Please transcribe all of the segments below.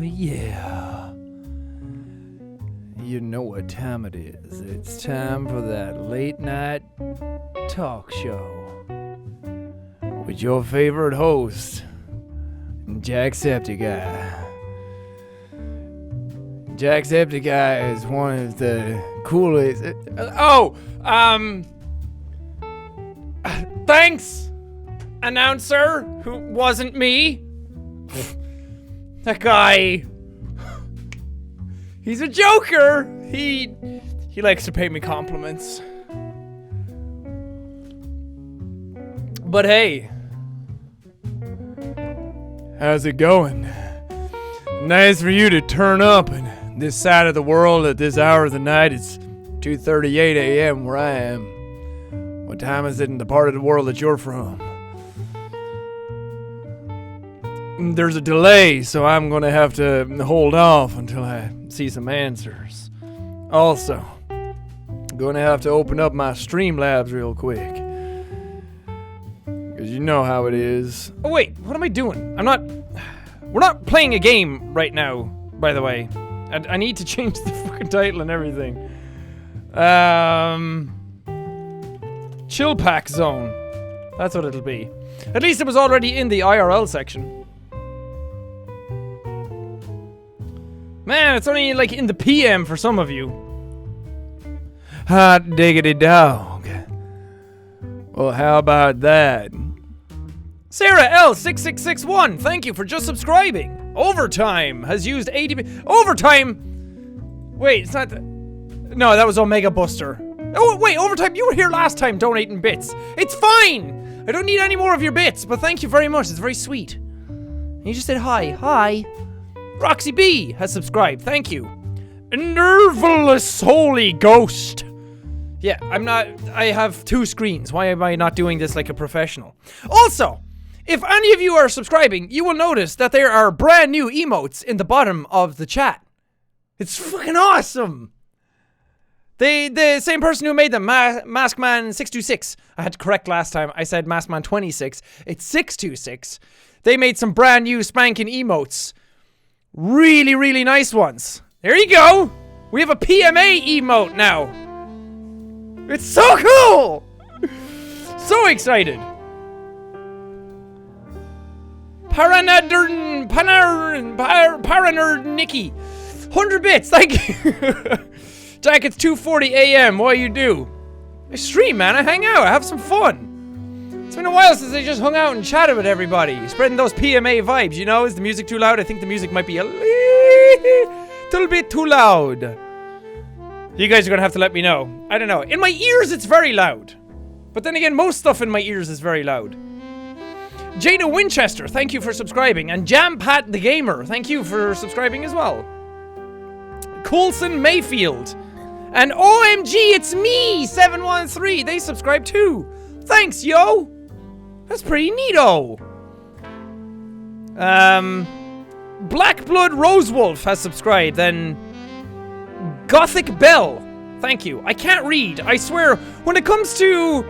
yeah. You know what time it is. It's time for that late night talk show with your favorite host, Jacksepticeye. Jacksepticeye is one of the coolest. Thanks, announcer, who wasn't me. That guy, he's a joker. He likes to pay me compliments. But hey, how's it going? Nice for you to turn up in this side of the world at this hour of the night. It's 2:38 a.m. where I am. What time is it in the part of the world that you're from? There's a delay, so I'm gonna have to hold off until I see some answers. Also, I'm gonna have to open up my Streamlabs real quick. Because you know how it is. Oh wait, what am I doing? We're not playing a game right now, by the way. I need to change the fucking title and everything. Chill Pack Zone. That's what it'll be. At least it was already in the IRL section. Man, it's only like in the PM for some of you. Hot diggity dog. Well, how about that? Sarah L6661, thank you for just subscribing. Overtime has used 80... Overtime? Wait, it's not... No, that was Omega Buster. Oh, wait, Overtime, you were here last time donating bits. It's fine! I don't need any more of your bits, but thank you very much. It's very sweet. You just said hi. Hi. Roxy B has subscribed. Thank you. Nerveless Holy Ghost. Yeah, I have two screens. Why am I not doing this like a professional? Also, if any of you are subscribing, you will notice that there are brand new emotes in the bottom of the chat. It's fucking awesome. The same person who made them, Maskman626. I had to correct last time. I said Maskman26. It's 626. They made some brand new spanking emotes. Really, really nice ones. There you go. We have a PMA emote now. It's so cool. So excited. Paranerd Nikki. 100 bits, thank you. Jack, it's 2:40 a.m. What you do? I stream, man. I hang out. I have some fun. It's been a while since I just hung out and chatted with everybody. Spreading those PMA vibes, you know? Is the music too loud? I think the music might be a little bit too loud. You guys are gonna have to let me know. I don't know. In my ears, it's very loud. But then again, most stuff in my ears is very loud. Jada Winchester, thank you for subscribing. And Jam Pat the Gamer, thank you for subscribing as well. Coulson Mayfield. And OMG, it's me, 713. They subscribed too. Thanks, yo. That's pretty neato. Black Blood Rosewolf has subscribed. Then Gothic Bell, thank you. I can't read. I swear, when it comes to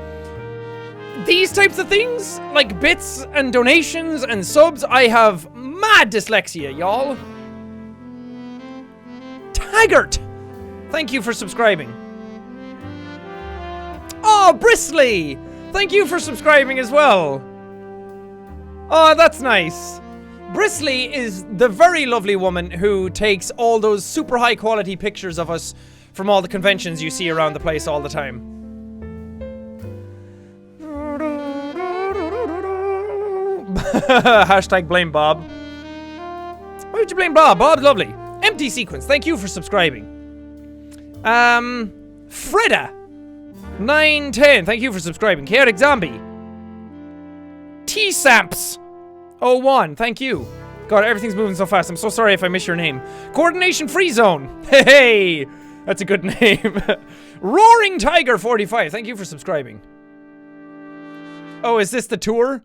these types of things, like bits and donations and subs, I have mad dyslexia, y'all. Taggart, thank you for subscribing. Oh, Bristly, thank you for subscribing as well. Oh, that's nice. Bristly is the very lovely woman who takes all those super high quality pictures of us from all the conventions you see around the place all the time. Hashtag blame Bob. Why would you blame Bob? Bob's lovely. Empty Sequence, thank you for subscribing. Freda 910, thank you for subscribing. Chaotic Zombie. T-Samps 01, thank you. God, everything's moving so fast. I'm so sorry if I miss your name. Coordination Free Zone. Hey, that's a good name. Roaring Tiger 45, thank you for subscribing. Oh, is this the tour?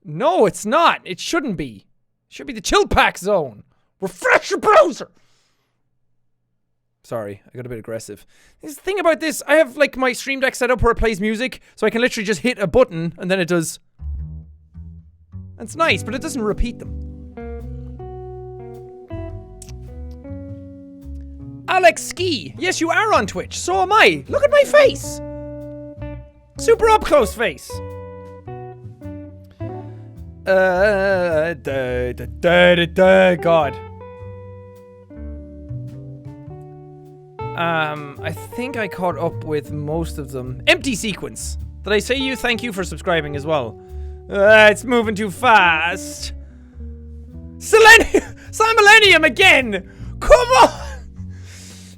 No, it's not. It shouldn't be. It should be the Chill Pack Zone. Refresh your browser. Sorry, I got a bit aggressive. The thing about this, I have like my Stream Deck set up where it plays music, so I can literally just hit a button and then it does. It's nice, but it doesn't repeat them. Alex Ski. Yes, you are on Twitch. So am I. Look at my face. Super up close face. God. I think I caught up with most of them. Empty sequence. Did I say you thank you for subscribing as well? It's moving too fast. Sam Millennium again! Come on!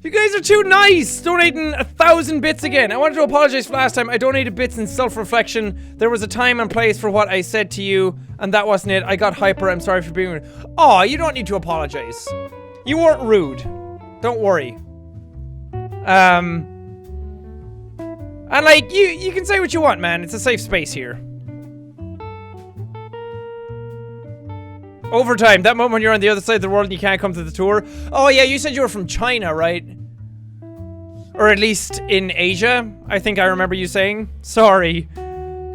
You guys are too nice! Donating 1,000 bits again. I wanted to apologize for last time. I donated bits in self-reflection. There was a time and place for what I said to you, and that wasn't it. I got hyper. I'm sorry for being rude. Oh, you don't need to apologize. You weren't rude. Don't worry. And like, you can say what you want, man. It's a safe space here. Overtime, that moment when you're on the other side of the world and you can't come to the tour. Oh yeah, you said you were from China, right? Or at least in Asia, I think I remember you saying. Sorry.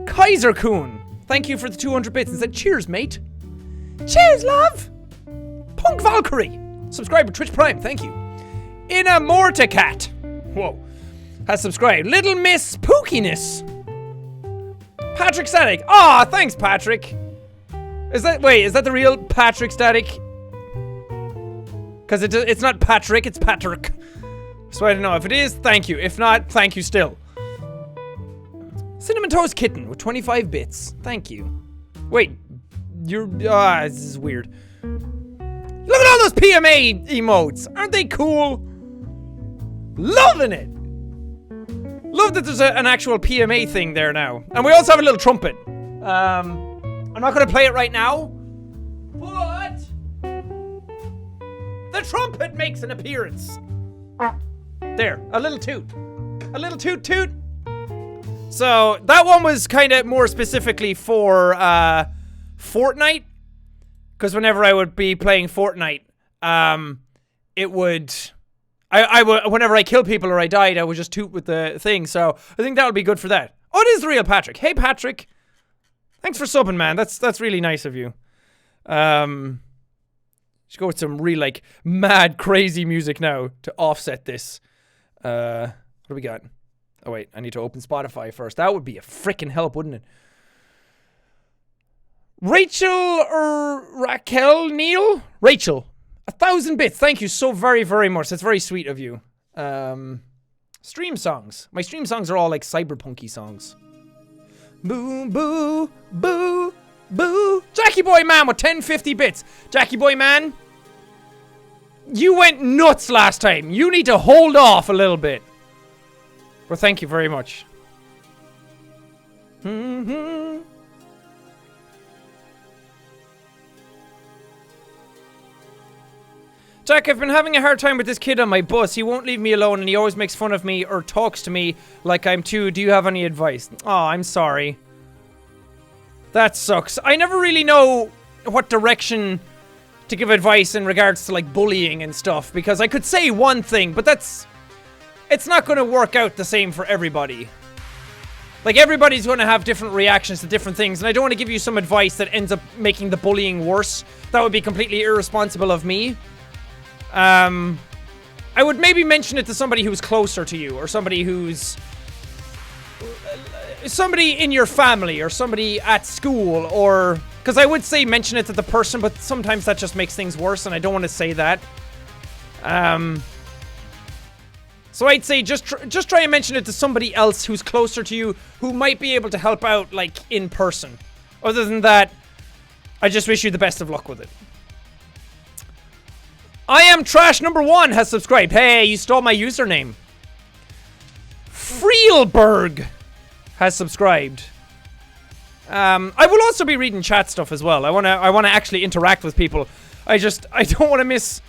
Kaiser Kuhn, thank you for the 200 bits and said cheers, mate. Cheers, love. Punk Valkyrie, subscribe to Twitch Prime, thank you. Inna Morticat, whoa, has subscribed. Little Miss Pookiness. Patrick Static, aw, thanks Patrick. Is that the real Patrick Static? Because it's not Patrick, it's Patrick. So I don't know. If it is, thank you. If not, thank you still. Cinnamon Toast Kitten with 25 bits. Thank you. Wait. This is weird. Look at all those PMA emotes. Aren't they cool? Loving it. Love that there's an actual PMA thing there now. And we also have a little trumpet. I'm not gonna play it right now, but the trumpet makes an appearance. There, a little toot. A little toot toot. So, that one was kind of more specifically for, Fortnite. Because whenever I would be playing Fortnite, it would... whenever I kill people or I died, I would just toot with the thing. So, I think that would be good for that. Oh, it is the real Patrick. Hey, Patrick. Thanks for subbing, man. That's really nice of you. Let's go with some real, like, mad, crazy music now to offset this. What do we got? Oh, wait. I need to open Spotify first. That would be a freaking help, wouldn't it? Rachel or Raquel Neal? Rachel. 1,000 bits. Thank you so very, very much. That's very sweet of you. Stream songs. My stream songs are all, like, cyberpunky songs. Boo, boo, boo, boo. Jackie Boy Man with 1050 bits. Jackie Boy Man, you went nuts last time. You need to hold off a little bit. Well, thank you very much. Jack, I've been having a hard time with this kid on my bus. He won't leave me alone and he always makes fun of me or talks to me like I'm two. Do you have any advice? Oh, I'm sorry. That sucks. I never really know what direction to give advice in regards to like bullying and stuff because I could say one thing, but it's not going to work out the same for everybody. Like everybody's going to have different reactions to different things and I don't want to give you some advice that ends up making the bullying worse. That would be completely irresponsible of me. I would maybe mention it to somebody who's closer to you, or somebody who's... somebody in your family, or somebody at school, or... Because I would say mention it to the person, but sometimes that just makes things worse, and I don't want to say that. So I'd say just try and mention it to somebody else who's closer to you, who might be able to help out, like, in person. Other than that, I just wish you the best of luck with it. I am Trash number 1 has subscribed. Hey, you stole my username. Freelberg has subscribed. I will also be reading chat stuff as well. I wanna actually interact with people. I don't want to miss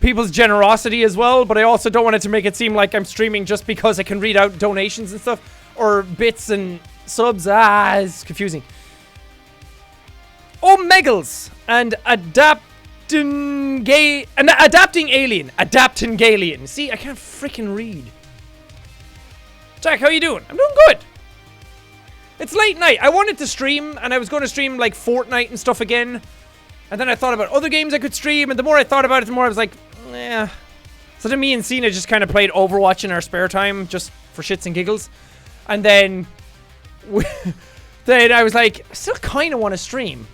people's generosity as well, but I also don't want it to make it seem like I'm streaming just because I can read out donations and stuff, or bits and subs. It's confusing. Oh, Megals and Adapting Alien. See, I can't freaking read. Jack, how you doing? I'm doing good. It's late night. I wanted to stream, and I was going to stream like Fortnite and stuff again. And then I thought about other games I could stream, and the more I thought about it, the more I was like, So then me and Cena just kind of played Overwatch in our spare time, just for shits and giggles. And then, then I was like, I still kind of want to stream.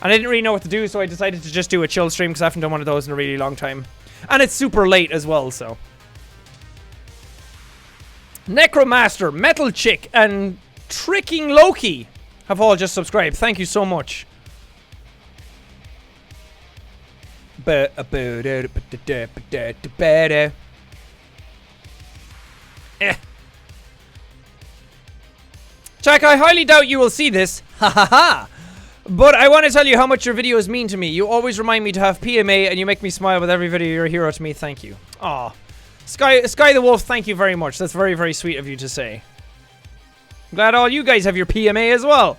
And I didn't really know what to do, so I decided to just do a chill stream, because I haven't done one of those in a really long time. And it's super late as well, so. Necromaster, Metal Chick, and Tricking Loki have all just subscribed. Thank you so much. Jack, I highly doubt you will see this. Ha ha ha. But I want to tell you how much your videos mean to me. You always remind me to have PMA, and you make me smile with every video. You're a hero to me. Thank you. Aw. Sky the Wolf, thank you very much. That's very, very sweet of you to say. I'm glad all you guys have your PMA as well.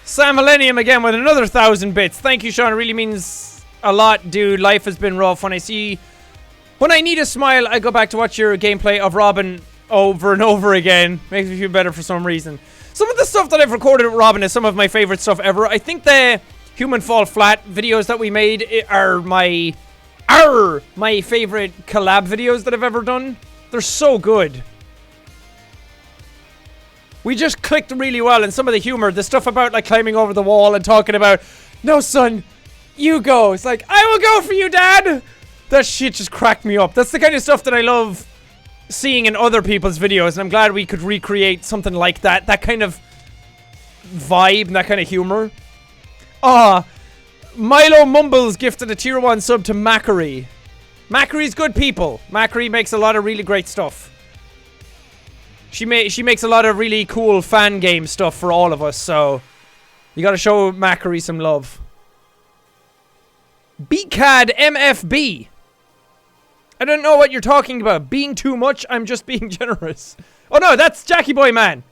Sam Millennium again with another 1,000 bits. Thank you, Sean. It really means a lot, dude. Life has been rough. When I need a smile, I go back to watch your gameplay of Robin over and over again. Makes me feel better for some reason. Some of the stuff that I've recorded with Robin is some of my favorite stuff ever. I think the Human Fall Flat videos that we made are my favorite collab videos that I've ever done. They're so good. We just clicked really well, and some of the humor, the stuff about like climbing over the wall and talking about, no son, you go. It's like, I will go for you, Dad. That shit just cracked me up. That's the kind of stuff that I love seeing in other people's videos, and I'm glad we could recreate something like that. That kind of vibe and that kind of humor. Milo Mumbles gifted a tier 1 sub to Macquarie. Macquarie's good people. Macquarie makes a lot of really great stuff. She makes a lot of really cool fan game stuff for all of us, so you gotta show Macquarie some love. BCAD MFB. I don't know what you're talking about. Being too much? I'm just being generous. Oh no, that's Jackie Boy Man.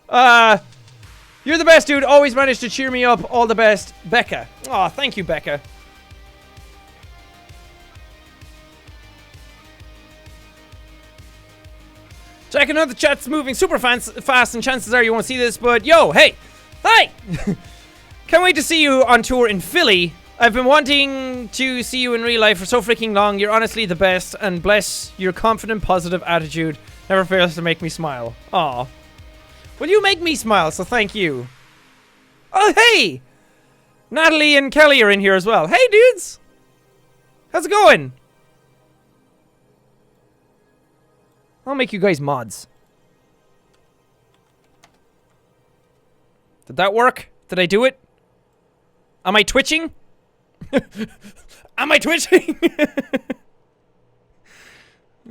You're the best, dude. Always managed to cheer me up. All the best. Becca. Aw, thank you, Becca. Jack, I know the chat's moving super fast, and chances are you won't see this, but yo, hey! Hi! Can't wait to see you on tour in Philly. I've been wanting to see you in real life for so freaking long. You're honestly the best, and bless your confident, positive attitude. Never fails to make me smile. Aw. Well, you make me smile, so thank you. Oh, hey! Natalie and Kelly are in here as well. Hey, dudes! How's it going? I'll make you guys mods. Did that work? Did I do it? Am I twitching? Am I twitching?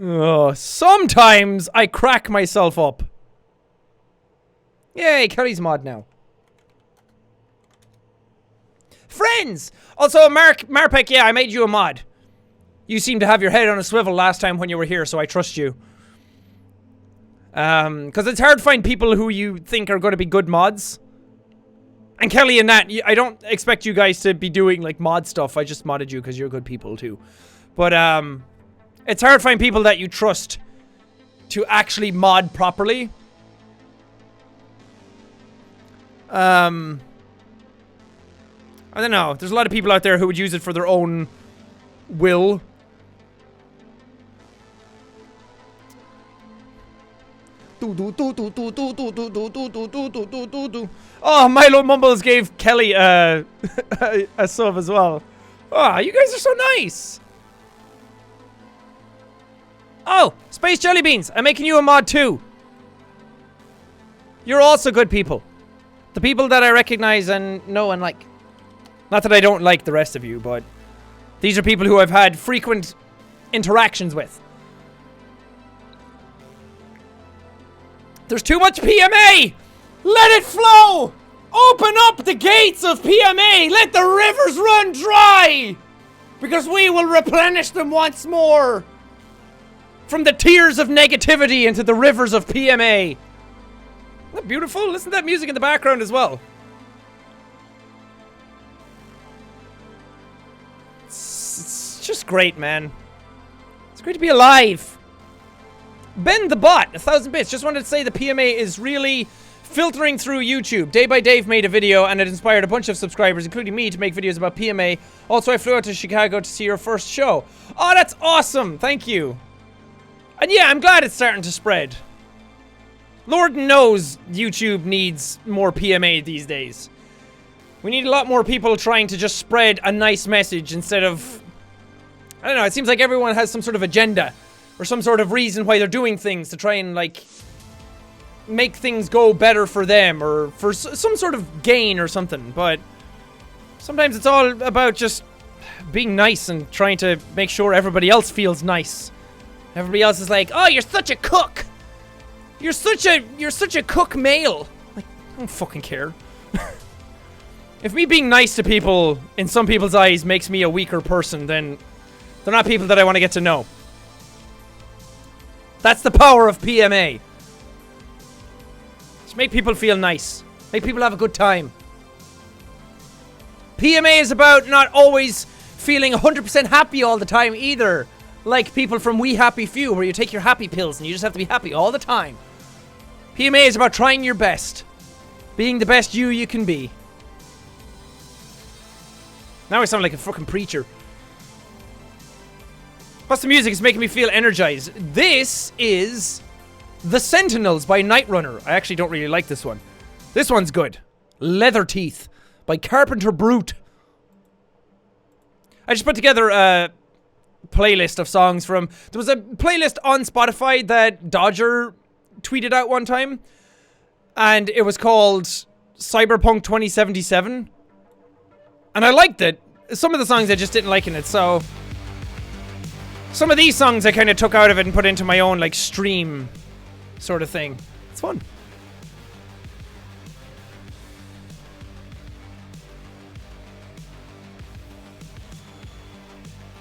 Oh, sometimes I crack myself up. Yay, Kelly's mod now. Friends! Also, Marpek, yeah, I made you a mod. You seem to have your head on a swivel last time when you were here, so I trust you. Because it's hard to find people who you think are going to be good mods. And Kelly and Nat, I don't expect you guys to be doing, like, mod stuff. I just modded you because you're good people, too. But, it's hard to find people that you trust to actually mod properly. I don't know. There's a lot of people out there who would use it for their own will. Oh, Milo Mumbles gave Kelly a sub as well. Oh, you guys are so nice. Oh, Space Jelly Beans. I'm making you a mod too. You're also good people. The people that I recognize and know and like. Not that I don't like the rest of you, but these are people who I've had frequent interactions with. There's too much PMA! Let it flow! Open up the gates of PMA! Let the rivers run dry! Because we will replenish them once more! From the tears of negativity into the rivers of PMA. Isn't that beautiful? Listen to that music in the background as well. It's just great, man. It's great to be alive. Ben the Bot, 1,000 bits. Just wanted to say the PMA is really Filtering through YouTube. Day by Dave made a video and it inspired a bunch of subscribers, including me, to make videos about PMA. Also, I flew out to Chicago to see your first show. Oh, that's awesome. Thank you. And yeah, I'm glad it's starting to spread. Lord knows YouTube needs more PMA these days. We need a lot more people trying to just spread a nice message instead of... I don't know, it seems like everyone has some sort of agenda or some sort of reason why they're doing things to try and, like, make things go better for them or for some sort of gain or something. But sometimes it's all about just being nice and trying to make sure everybody else feels nice. Everybody else is like, oh, you're such a cook. You're such a cook male. Like, I don't fucking care. If me being nice to people in some people's eyes makes me a weaker person, then they're not people that I want to get to know. That's the power of PMA. Just make people feel nice. Make people have a good time. PMA is about not always feeling 100% happy all the time either. Like people from We Happy Few, where you take your happy pills and you just have to be happy all the time. PMA is about trying your best. Being the best you can be. Now I sound like a fucking preacher. Plus the music is making me feel energized. This is The Sentinels by Nightrunner. I actually don't really like this one. This one's good. Leather Teeth by Carpenter Brute. I just put together a playlist of songs from... There was a playlist on Spotify that Dodger tweeted out one time. And it was called Cyberpunk 2077. And I liked it. Some of the songs I just didn't like in it, so... Some of these songs I kind of took out of it and put into my own, like, stream sort of thing. It's fun.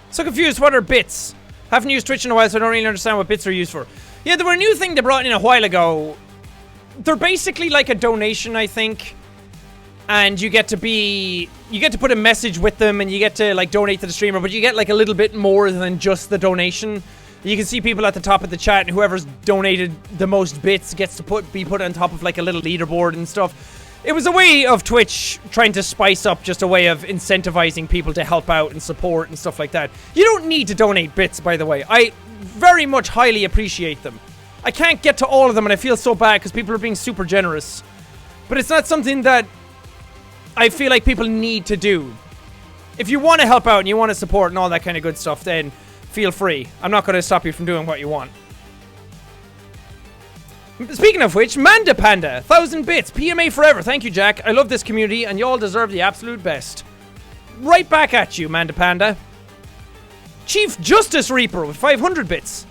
So confused, what are bits? Haven't used Twitch in a while, so I don't really understand what bits are used for. Yeah, there were a new thing they brought in a while ago. They're basically like a donation, I think. And you get to put a message with them and you get to, like, donate to the streamer, but you get, like, a little bit more than just the donation. You can see people at the top of the chat, and whoever's donated the most bits gets to be put on top of, like, a little leaderboard and stuff. It was a way of Twitch trying to spice up, just a way of incentivizing people to help out and support and stuff like that. You don't need to donate bits, by the way. I very much highly appreciate them. I can't get to all of them, and I feel so bad because people are being super generous. But it's not something that I feel like people need to do. If you want to help out and you want to support and all that kind of good stuff, then feel free. I'm not going to stop you from doing what you want. Speaking of which, Manda Panda, 1,000 bits, PMA forever. Thank you, Jack. I love this community and y'all deserve the absolute best. Right back at you, Manda Panda. Chief Justice Reaper with 500 bits.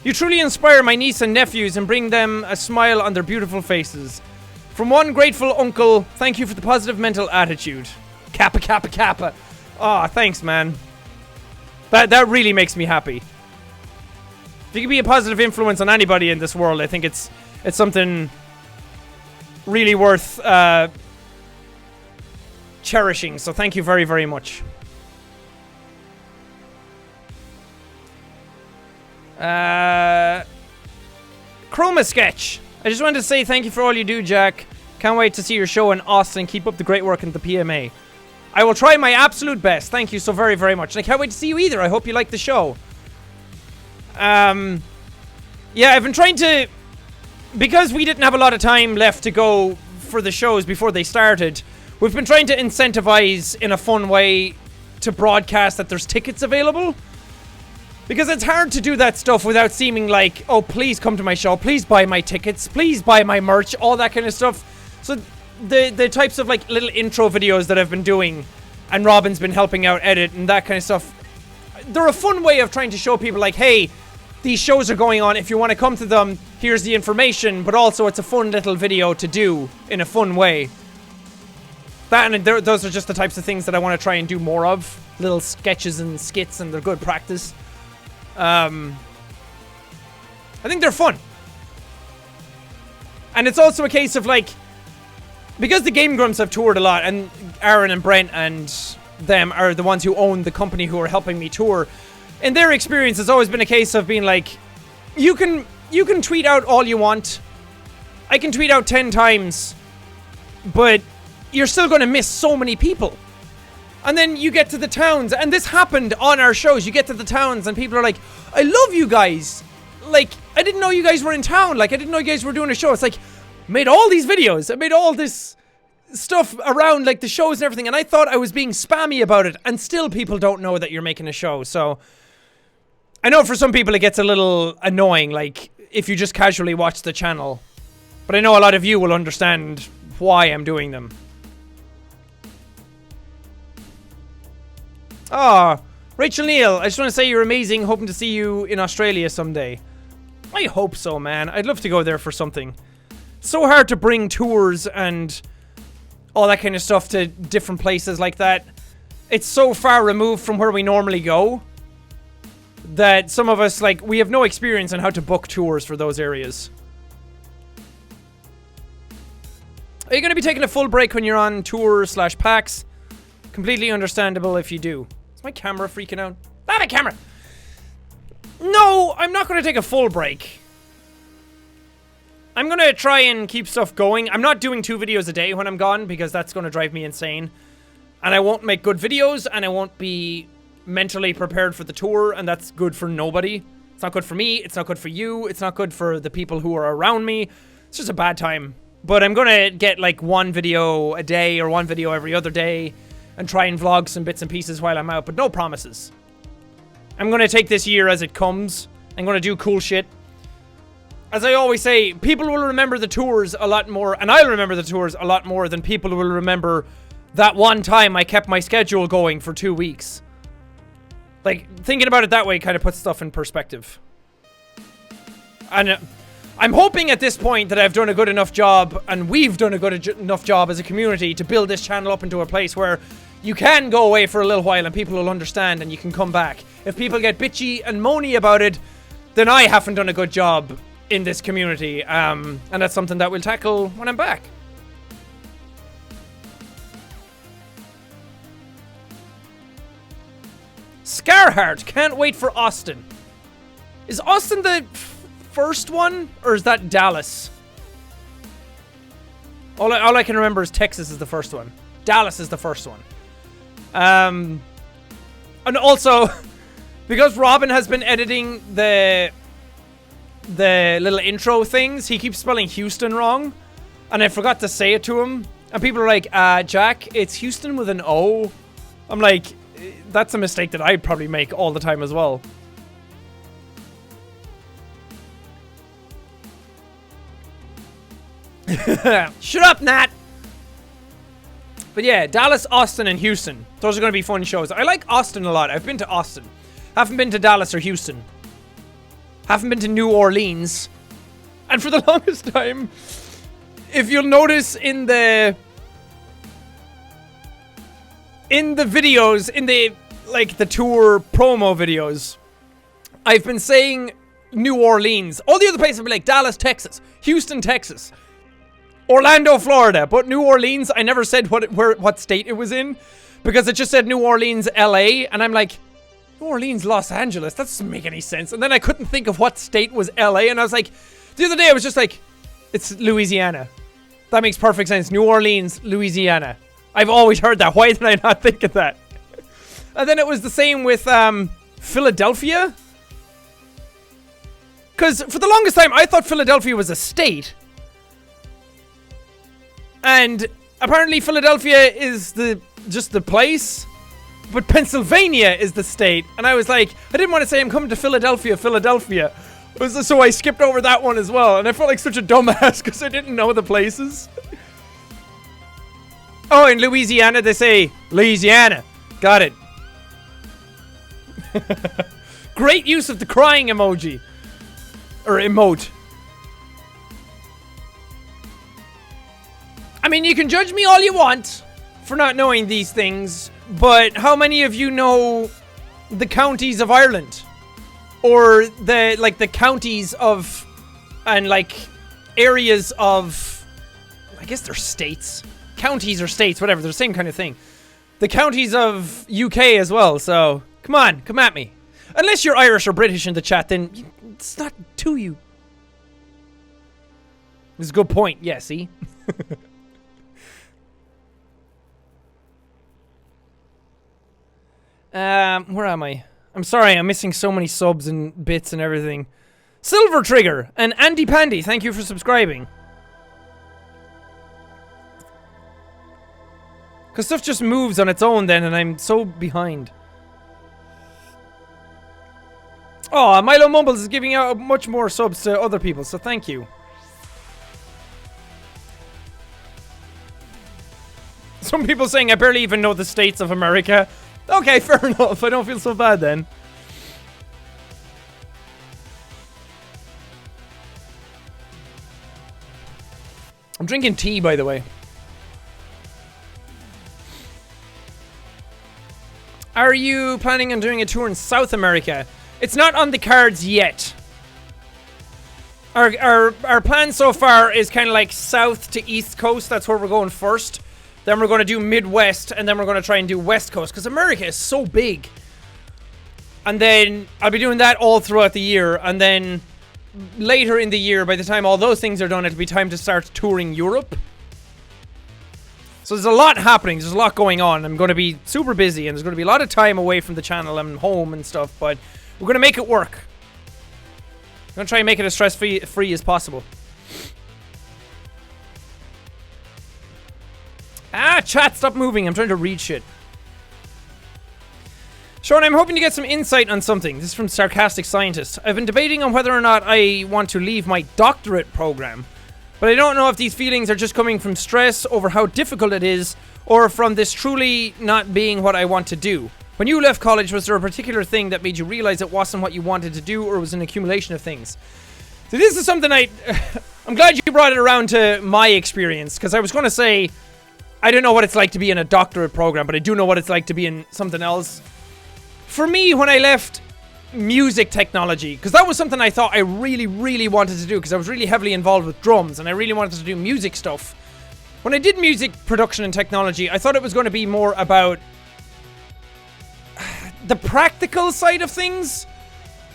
You truly inspire my niece and nephews and bring them a smile on their beautiful faces. From one grateful uncle, thank you for the positive mental attitude. Kappa, kappa, kappa. Aw, thanks, man. That really makes me happy. If you can be a positive influence on anybody in this world, I think it's something really worth cherishing. So thank you very, very much. Chroma Sketch. I just wanted to say thank you for all you do, Jack. Can't wait to see your show in Austin. Keep up the great work in the PMA. I will try my absolute best. Thank you so very, very much. And I can't wait to see you either. I hope you like the show. Yeah, I've been trying to... Because we didn't have a lot of time left to go for the shows before they started, we've been trying to incentivize in a fun way to broadcast that there's tickets available. Because it's hard to do that stuff without seeming like, oh, please come to my show, please buy my tickets, please buy my merch, all that kind of stuff. So the types of, like, little intro videos that I've been doing, and Robin's been helping out edit and that kind of stuff, they're a fun way of trying to show people, like, hey, these shows are going on, if you want to come to them, here's the information, but also it's a fun little video to do in a fun way. That and those are just the types of things that I want to try and do more of. Little sketches and skits, and they're good practice. I think they're fun. And it's also a case of, like, because the Game Grumps have toured a lot, and Aaron and Brent and them are the ones who own the company who are helping me tour, in their experience, it's always been a case of being like, you can tweet out all you want, I can tweet out 10 times, but you're still going to miss so many people. And then you get to the towns, and this happened on our shows. You get to the towns, and people are like, I love you guys. Like, I didn't know you guys were in town. Like, I didn't know you guys were doing a show. It's like, I made all these videos. I made all this stuff around, like, the shows and everything, and I thought I was being spammy about it, and still people don't know that you're making a show. So, I know for some people it gets a little annoying, like, if you just casually watch the channel. But I know a lot of you will understand why I'm doing them. Ah, Rachel Neal, I just want to say you're amazing. Hoping to see you in Australia someday. I hope so, man. I'd love to go there for something. It's so hard to bring tours and all that kind of stuff to different places like that. It's so far removed from where we normally go that some of us, like, we have no experience on how to book tours for those areas. Are you going to be taking a full break when you're on tour / PAX? Completely understandable if you do. Is my camera freaking out? Ah, my camera! No, I'm not going to take a full break. I'm going to try and keep stuff going. I'm not doing 2 videos a day when I'm gone because that's going to drive me insane. And I won't make good videos, and I won't be mentally prepared for the tour, and that's good for nobody. It's not good for me, it's not good for you, it's not good for the people who are around me. It's just a bad time. But I'm gonna get like 1 video a day or 1 video every other day and try and vlog some bits and pieces while I'm out, but no promises. I'm gonna take this year as it comes. I'm gonna do cool shit. As I always say, people will remember the tours a lot more, and I'll remember the tours a lot more than people will remember that one time I kept my schedule going for 2 weeks. Like, thinking about it that way kind of puts stuff in perspective. And I'm hoping at this point that I've done a good enough job, and we've done a good enough job as a community to build this channel up into a place where you can go away for a little while and people will understand and you can come back. If people get bitchy and moany about it, then I haven't done a good job in this community. And that's something that we'll tackle when I'm back. Scarheart, can't wait for Austin. Is Austin the first one, or is that Dallas? All I can remember is Texas is the first one. Dallas is the first one. And also, because Robin has been editing the little intro things, he keeps spelling Houston wrong, and I forgot to say it to him. And people are like, Jack, it's Houston with an O. I'm like, that's a mistake that I'd probably make all the time as well. Shut up, Nat! But yeah, Dallas, Austin, and Houston. Those are going to be fun shows. I like Austin a lot. I've been to Austin. Haven't been to Dallas or Houston. Haven't been to New Orleans. And for the longest time, if you'll notice in the videos, in the, like, the tour promo videos, I've been saying New Orleans. All the other places have been like Dallas, Texas, Houston, Texas, Orlando, Florida. But New Orleans, I never said what state it was in, because it just said New Orleans, LA, and I'm like, New Orleans, Los Angeles, that doesn't make any sense. And then I couldn't think of what state was LA, and I was like, the other day I was just like, it's Louisiana. That makes perfect sense. New Orleans, Louisiana. I've always heard that. Why did I not think of that? And then it was the same with Philadelphia. Because for the longest time, I thought Philadelphia was a state. And apparently Philadelphia is just the place. But Pennsylvania is the state. And I was like, I didn't want to say I'm coming to Philadelphia, Philadelphia. So I skipped over that one as well. And I felt like such a dumbass because I didn't know the places. Oh, in Louisiana, they say Louisiana. Got it. Great use of the crying emoji. Or emote. I mean, you can judge me all you want for not knowing these things, but how many of you know the counties of Ireland? Or the counties of, and like areas of, I guess they're states. Counties or states, whatever, they're the same kind of thing. The counties of UK as well, so come on, come at me. Unless you're Irish or British in the chat, then it's not to you. This is a good point. Yeah, see? Where am I? I'm sorry, I'm missing so many subs and bits and everything. Silver Trigger and Andy Pandy, thank you for subscribing. Because stuff just moves on its own then, and I'm so behind. Oh, Milo Mumbles is giving out much more subs to other people, so thank you. Some people saying I barely even know the states of America. Okay, fair enough. I don't feel so bad then. I'm drinking tea, by the way. Are you planning on doing a tour in South America? It's not on the cards yet. Our plan so far is kind of like south to east coast. That's where we're going first. Then we're going to do Midwest, and then we're going to try and do West Coast, because America is so big. And then I'll be doing that all throughout the year, and then later in the year, by the time all those things are done, it'll be time to start touring Europe. So there's a lot happening, there's a lot going on. I'm going to be super busy, and there's going to be a lot of time away from the channel and home and stuff, but we're going to make it work. I'm going to try and make it as stress-free as possible. Ah, chat, stop moving. I'm trying to read shit. Sean, I'm hoping to get some insight on something. This is from Sarcastic Scientist. I've been debating on whether or not I want to leave my doctorate program, but I don't know if these feelings are just coming from stress over how difficult it is, or from this truly not being what I want to do. When you left college, was there a particular thing that made you realize it wasn't what you wanted to do, or was it an accumulation of things? So this is something I'm glad you brought it around to my experience, because I was going to say I don't know what it's like to be in a doctorate program, but I do know what it's like to be in something else. For me, when I left music technology, because that was something I thought I really, really wanted to do, because I was really heavily involved with drums, and I really wanted to do music stuff. When I did music production and technology, I thought it was going to be more about the practical side of things.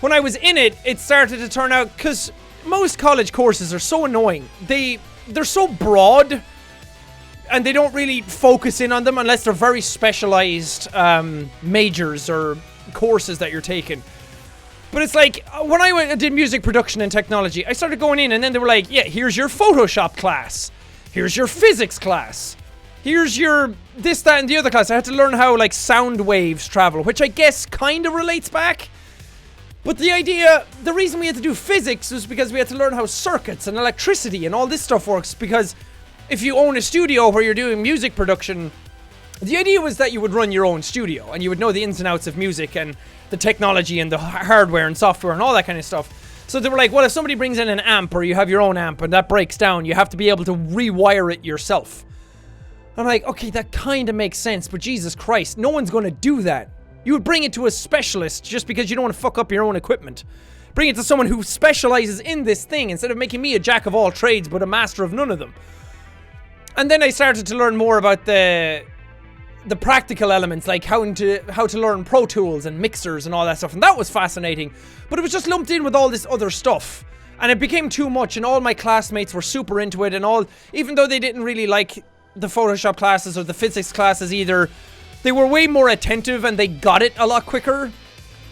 When I was in it, it started to turn out, because most college courses are so annoying. They're so broad, and they don't really focus in on them unless they're very specialized majors or courses that you're taking. But it's like, when I did music production and technology, I started going in, and then they were like, yeah, here's your Photoshop class. Here's your physics class. Here's your this, that, and the other class. I had to learn how, like, sound waves travel, which I guess kind of relates back. But the reason we had to do physics was because we had to learn how circuits and electricity and all this stuff works, because if you own a studio where you're doing music production, the idea was that you would run your own studio and you would know the ins and outs of music and the technology and the hardware and software and all that kind of stuff. So they were like, well, if somebody brings in an amp, or you have your own amp and that breaks down, you have to be able to rewire it yourself. I'm like, okay, that kind of makes sense, but Jesus Christ, no one's going to do that. You would bring it to a specialist just because you don't want to fuck up your own equipment. Bring it to someone who specializes in this thing instead of making me a jack of all trades but a master of none of them. And then I started to learn more about the practical elements, like how to learn Pro Tools and mixers and all that stuff, and that was fascinating. But it was just lumped in with all this other stuff, and it became too much, and all my classmates were super into it, and even though they didn't really like the Photoshop classes or the physics classes either, they were way more attentive and they got it a lot quicker.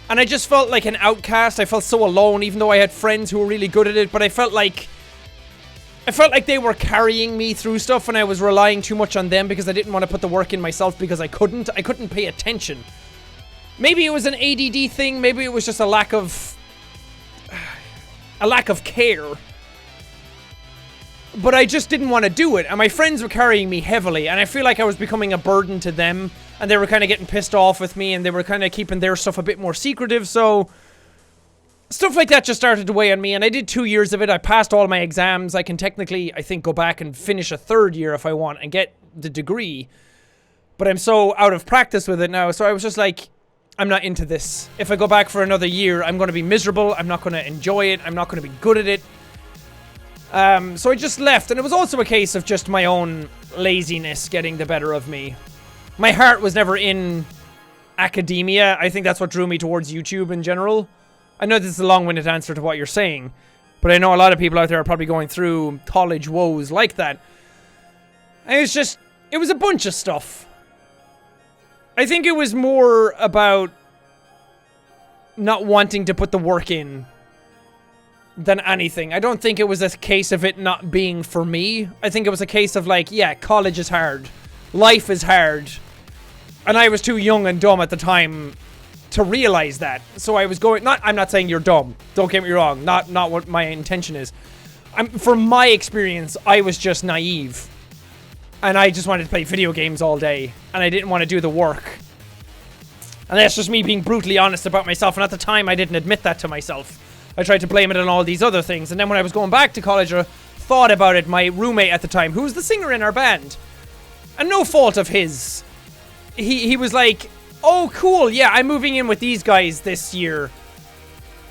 And I just felt like an outcast. I felt so alone, even though I had friends who were really good at it, but I felt like they were carrying me through stuff, and I was relying too much on them because I didn't want to put the work in myself because I couldn't pay attention. Maybe it was an ADD thing, maybe it was just a lack of care. But I just didn't want to do it, and my friends were carrying me heavily, and I feel like I was becoming a burden to them, and they were kind of getting pissed off with me, and they were kind of keeping their stuff a bit more secretive, so stuff like that just started to weigh on me, and I did 2 years of it. I passed all my exams. I can technically, I think, go back and finish a third year if I want and get the degree. But I'm so out of practice with it now, so I was just like, I'm not into this. If I go back for another year, I'm going to be miserable. I'm not going to enjoy it. I'm not going to be good at it. So I just left, and it was also a case of just my own laziness getting the better of me. My heart was never in academia. I think that's what drew me towards YouTube in general. I know this is a long-winded answer to what you're saying, But I know a lot of people out there are probably going through college woes like that. And it was a bunch of stuff. I think it was more about not wanting to put the work in than anything. I don't think it was a case of it not being for me. I think it was a case of like, yeah, college is hard. Life is hard. And I was too young and dumb at the time to realize that. So I was going, I'm not saying you're dumb. Don't get me wrong. Not what my intention is. From my experience, I was just naive. And I just wanted to play video games all day. And I didn't want to do the work. And that's just me being brutally honest about myself. And at the time, I didn't admit that to myself. I tried to blame it on all these other things. And then when I was going back to college, I thought about it, my roommate at the time, who was the singer in our band, and no fault of his, he was like, oh, cool, yeah, I'm moving in with these guys this year.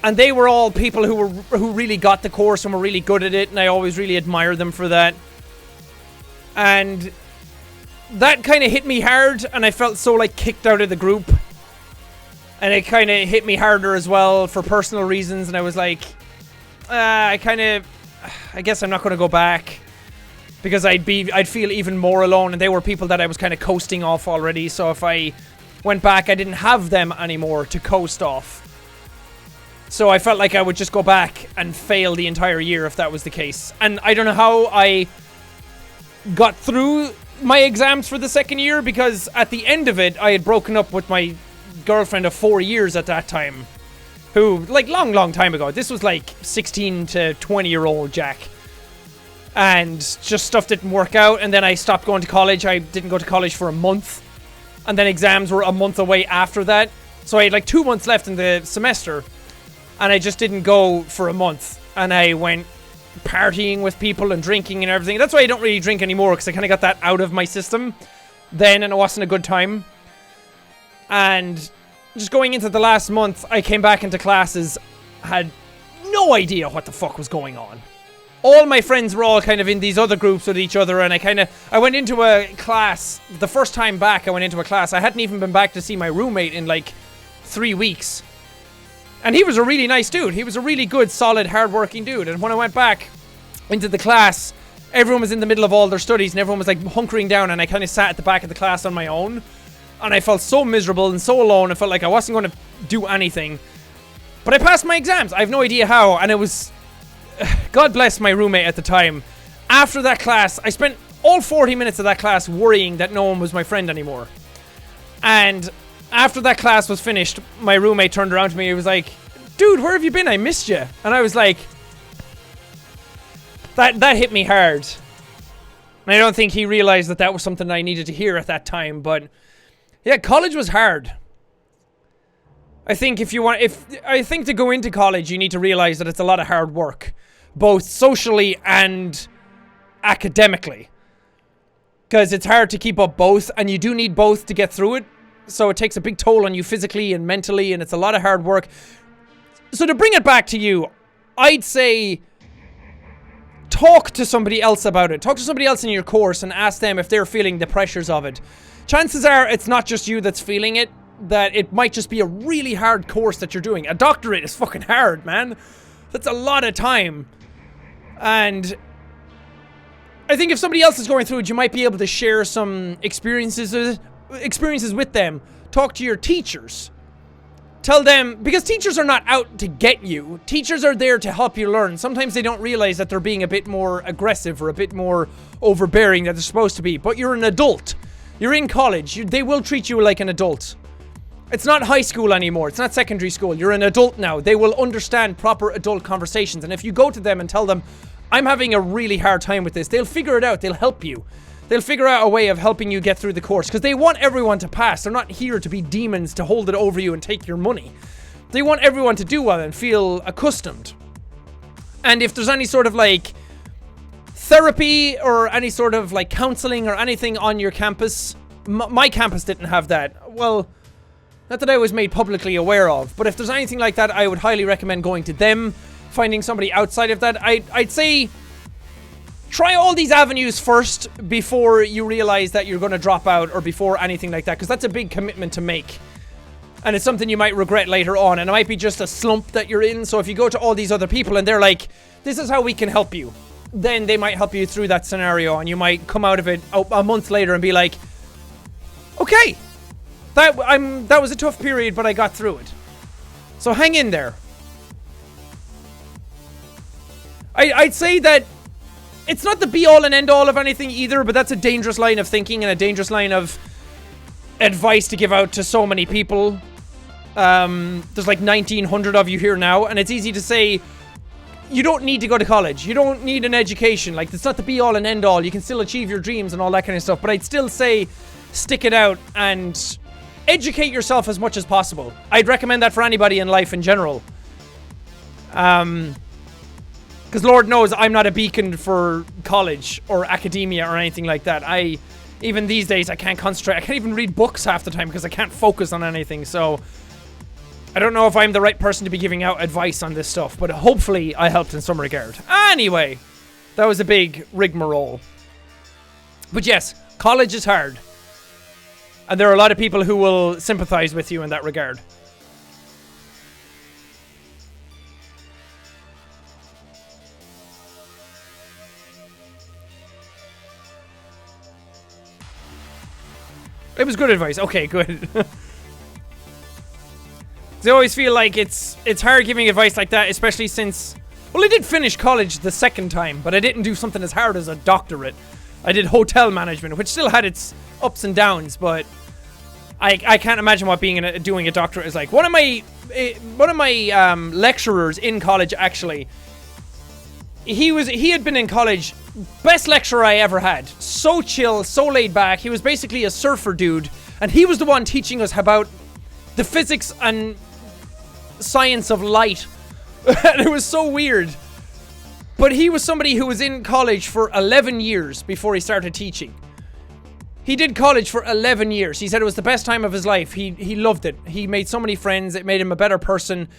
And they were all people who really got the course and were really good at it, and I always really admired them for that. And that kind of hit me hard, and I felt so, like, kicked out of the group. And it kind of hit me harder as well for personal reasons, and I was like, I guess I'm not going to go back. Because I'd feel even more alone, and they were people that I was kind of coasting off already, so if I went back, I didn't have them anymore to coast off. So I felt like I would just go back and fail the entire year if that was the case. And I don't know how I got through my exams for the second year, because at the end of it, I had broken up with my girlfriend of 4 years at that time. Who, like, long time ago. This was like 16 to 20-year-old Jack. And just stuff didn't work out, and then I stopped going to college. I didn't go to college for a month. And then exams were a month away after that. So I had like 2 months left in the semester. And I just didn't go for a month. And I went partying with people and drinking and everything. That's why I don't really drink anymore, because I kind of got that out of my system then, and it wasn't a good time. And just going into the last month, I came back into classes, had no idea what the fuck was going on. All my friends were all kind of in these other groups with each other, and I went into a class, the first time back I went into a class, I hadn't even been back to see my roommate in like 3 weeks. And he was a really nice dude. He was a really good, solid, hard-working dude. And when I went back into the class, everyone was in the middle of all their studies, and everyone was like hunkering down, and I kind of sat at the back of the class on my own. And I felt so miserable and so alone, I felt like I wasn't going to do anything. But I passed my exams. I have no idea how, and it was... God bless my roommate at the time. After that class, I spent all 40 minutes of that class worrying that no one was my friend anymore. And after that class was finished, my roommate turned around to me. He was like, dude, where have you been? I missed you. And I was like, that hit me hard. And I don't think he realized that that was something I needed to hear at that time. But yeah, college was hard. I think I think to go into college, you need to realize that it's a lot of hard work, both socially and academically, because it's hard to keep up both, and you do need both to get through it. So it takes a big toll on you physically and mentally, and it's a lot of hard work. So to bring it back to you, I'd say talk to somebody else about it. Talk to somebody else in your course and ask them if they're feeling the pressures of it. Chances are it's not just you that's feeling it, that it might just be a really hard course that you're doing. A doctorate is fucking hard, man. That's a lot of time. And I think if somebody else is going through it, you might be able to share some experiences with them. Talk to your teachers. Tell them, because teachers are not out to get you. Teachers are there to help you learn. Sometimes they don't realize that they're being a bit more aggressive or a bit more overbearing than they're supposed to be. But you're an adult. You're in college. They will treat you like an adult. It's not high school anymore. It's not secondary school. You're an adult now. They will understand proper adult conversations. And if you go to them and tell them, I'm having a really hard time with this, they'll figure it out. They'll help you. They'll figure out a way of helping you get through the course, because they want everyone to pass. They're not here to be demons to hold it over you and take your money. They want everyone to do well and feel accustomed. And if there's any sort of like therapy or any sort of like counseling or anything on your campus, my campus didn't have that. Well, not that I was made publicly aware of, but if there's anything like that, I would highly recommend going to them, finding somebody outside of that. I'd say try all these avenues first before you realize that you're going to drop out, or before anything like that, because that's a big commitment to make. and it's something you might regret later on, and it might be just a slump that you're in. So if you go to all these other people and they're like, this is how we can help you, then they might help you through that scenario, and you might come out of it a month later and be like, okay, that was a tough period, but I got through it. So hang in there. I'd say that it's not the be-all and end-all of anything either, but that's a dangerous line of thinking and a dangerous line of advice to give out to so many people. There's like 1,900 of you here now, and it's easy to say, you don't need to go to college. You don't need an education. Like, it's not the be-all and end-all. You can still achieve your dreams and all that kind of stuff, but I'd still say stick it out and educate yourself as much as possible. I'd recommend that for anybody in life in general. Because Lord knows I'm not a beacon for college or academia or anything like that. Even these days, I can't concentrate. I can't even read books half the time because I can't focus on anything. So I don't know if I'm the right person to be giving out advice on this stuff, but hopefully I helped in some regard. Anyway, that was a big rigmarole. But yes, college is hard. And there are a lot of people who will sympathize with you in that regard. It was good advice. Okay, good. I always feel like it's hard giving advice like that, especially since... Well, I did finish college the second time, but I didn't do something as hard as a doctorate. I did hotel management, which still had its ups and downs, but I can't imagine what doing a doctorate is like. One of my lecturers in college, actually, he had been in college. Best lecturer I ever had. So chill, so laid back. He was basically a surfer dude, and he was the one teaching us about the physics and science of light. And it was so weird. But he was somebody who was in college for 11 years before he started teaching. He did college for 11 years. He said it was the best time of his life. He loved it. He made so many friends. It made him a better person.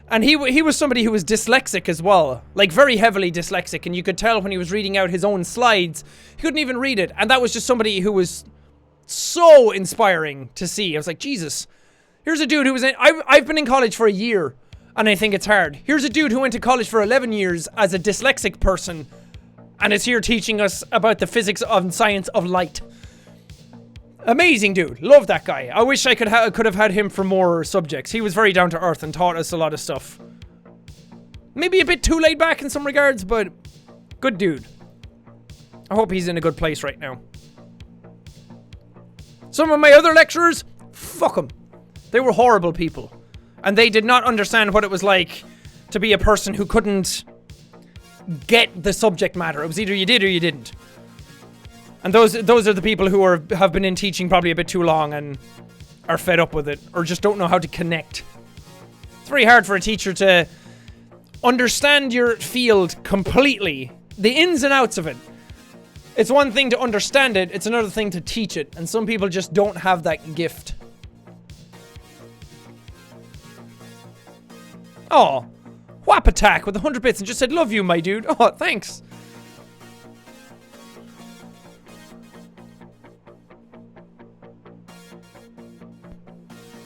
And he was somebody who was dyslexic as well. Like, very heavily dyslexic. And you could tell when he was reading out his own slides, he couldn't even read it. And that was just somebody who was so inspiring to see. I was like, Jesus. Here's a dude who was in... I've been in college for a year, and I think it's hard. Here's a dude who went to college for 11 years as a dyslexic person, and is here teaching us about the physics and science of light. Amazing dude. Love that guy. I wish I could have had him for more subjects. He was very down to earth and taught us a lot of stuff. Maybe a bit too laid back in some regards, but good dude. I hope he's in a good place right now. Some of my other lecturers, fuck them. They were horrible people. And they did not understand what it was like to be a person who couldn't get the subject matter. It was either you did or you didn't. And those are the people who have been in teaching probably a bit too long and are fed up with it, or just don't know how to connect. It's very hard for a teacher to understand your field completely, the ins and outs of it. It's one thing to understand it, it's another thing to teach it, and some people just don't have that gift. Oh, Whap Attack with 100 bits and just said, love you, my dude. Oh, thanks.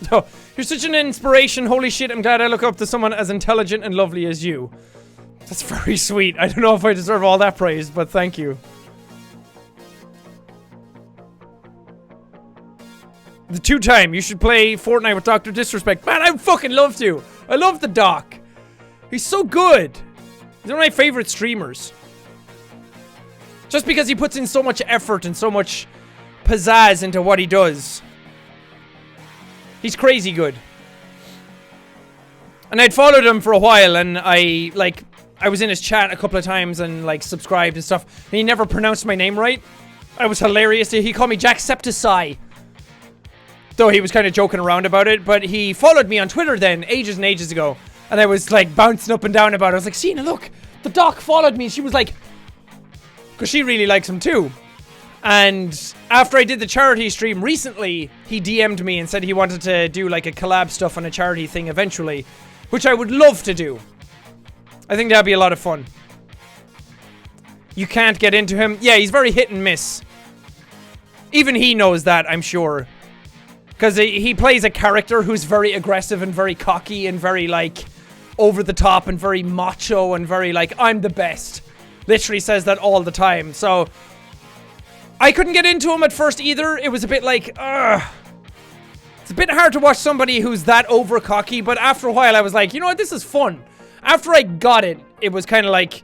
Oh, you're such an inspiration. Holy shit, I'm glad I look up to someone as intelligent and lovely as you. That's very sweet. I don't know if I deserve all that praise, but thank you. The two-time, you should play Fortnite with Dr. Disrespect. Man, I'd fucking love to. I love the doc. He's so good. He's one of my favorite streamers. Just because he puts in so much effort and so much pizzazz into what he does. He's crazy good. And I'd followed him for a while, and I was in his chat a couple of times and, like, subscribed and stuff. And he never pronounced my name right. I was hilarious. He called me Jacksepticeye. Though he was kind of joking around about it. But he followed me on Twitter then, ages and ages ago. And I was, like, bouncing up and down about it. I was like, Sheena, look, the doc followed me. She was like... Because she really likes him too. And after I did the charity stream recently, he DM'd me and said he wanted to do, like, a collab stuff on a charity thing eventually. Which I would love to do. I think that'd be a lot of fun. You can't get into him. Yeah, he's very hit and miss. Even he knows that, I'm sure. Because he plays a character who's very aggressive and very cocky and very, like, over the top and very macho and very, like, I'm the best. Literally says that all the time. So, I couldn't get into him at first either. It was a bit like, ugh. It's a bit hard to watch somebody who's that over cocky, but after a while I was like, you know what, this is fun. After I got it, it was kind of like,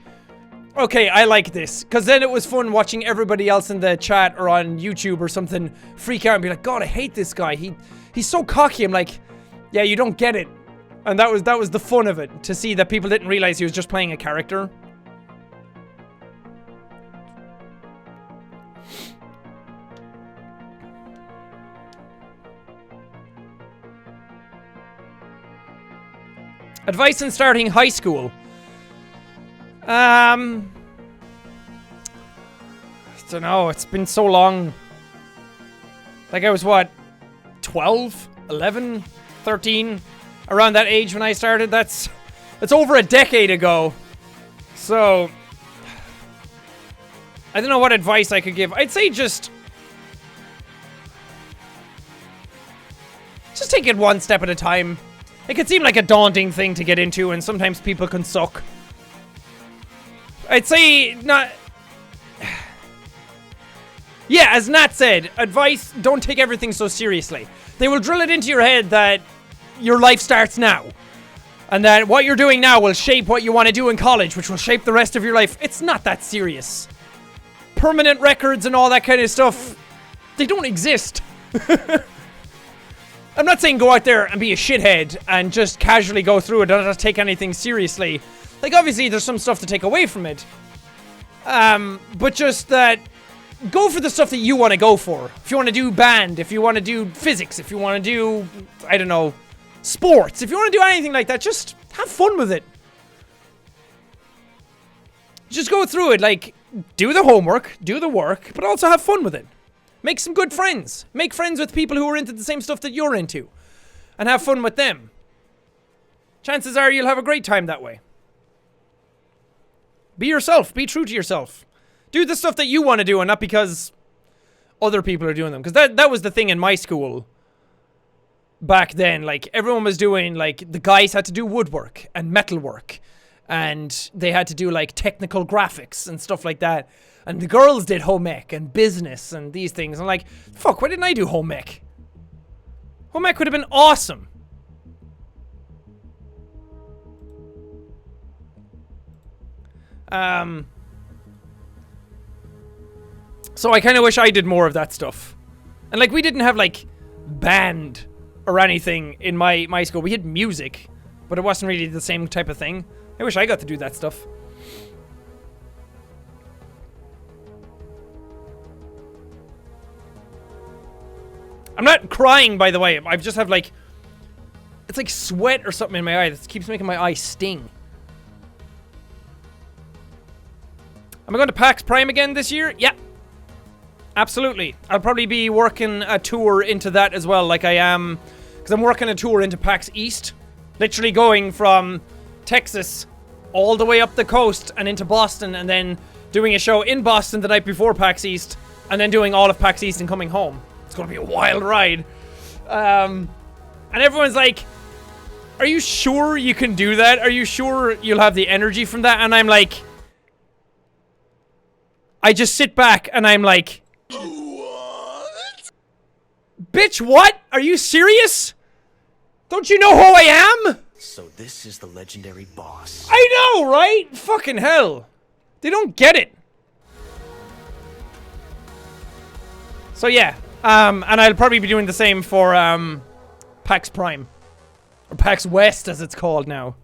okay, I like this. Because then it was fun watching everybody else in the chat or on YouTube or something freak out and be like, God, I hate this guy. He's so cocky. I'm like, yeah, you don't get it. And that was the fun of it. To see that people didn't realize he was just playing a character. Advice in starting high school. I don't know, it's been so long. Like I was what, 12, 11, 13, around that age when I started. That's over a decade ago. So I don't know what advice I could give. I'd say just take it one step at a time. It can seem like a daunting thing to get into, and sometimes people can suck. I'd say not. Yeah, as Nat said, advice, don't take everything so seriously. They will drill it into your head that your life starts now. And that what you're doing now will shape what you want to do in college, which will shape the rest of your life. It's not that serious. Permanent records and all that kind of stuff, they don't exist. I'm not saying go out there and be a shithead and just casually go through it and not take anything seriously. Like, obviously, there's some stuff to take away from it. But just that, go for the stuff that you want to go for. If you want to do band, if you want to do physics, if you want to do, I don't know, sports. If you want to do anything like that, just have fun with it. Just go through it, like, do the homework, do the work, but also have fun with it. Make some good friends. Make friends with people who are into the same stuff that you're into. And have fun with them. Chances are you'll have a great time that way. Be yourself. Be true to yourself. Do the stuff that you want to do and not because other people are doing them. Because that was the thing in my school back then. Like, everyone was doing, like, the guys had to do woodwork and metalwork. And they had to do, like, technical graphics and stuff like that. And the girls did home ec and business and these things. I'm like, fuck, why didn't I do home ec? Home ec would have been awesome. So I kind of wish I did more of that stuff. And like, we didn't have like band or anything in my school. We had music, but it wasn't really the same type of thing. I wish I got to do that stuff. I'm not crying, by the way. I just have like, it's like sweat or something in my eye that keeps making my eye sting. Am I going to PAX Prime again this year? Yeah. Absolutely. I'll probably be working a tour into that as well, like I am, because I'm working a tour into PAX East. Literally going from Texas all the way up the coast and into Boston, and then doing a show in Boston the night before PAX East, and then doing all of PAX East and coming home. It's gonna be a wild ride. And everyone's like, are you sure you can do that? Are you sure you'll have the energy from that? And I'm like, I just sit back and I'm like, what? Bitch, what? Are you serious? Don't you know who I am? So this is the legendary boss. I know, right? Fucking hell. They don't get it. So yeah. And I'll probably be doing the same for PAX Prime. Or PAX West as it's called now.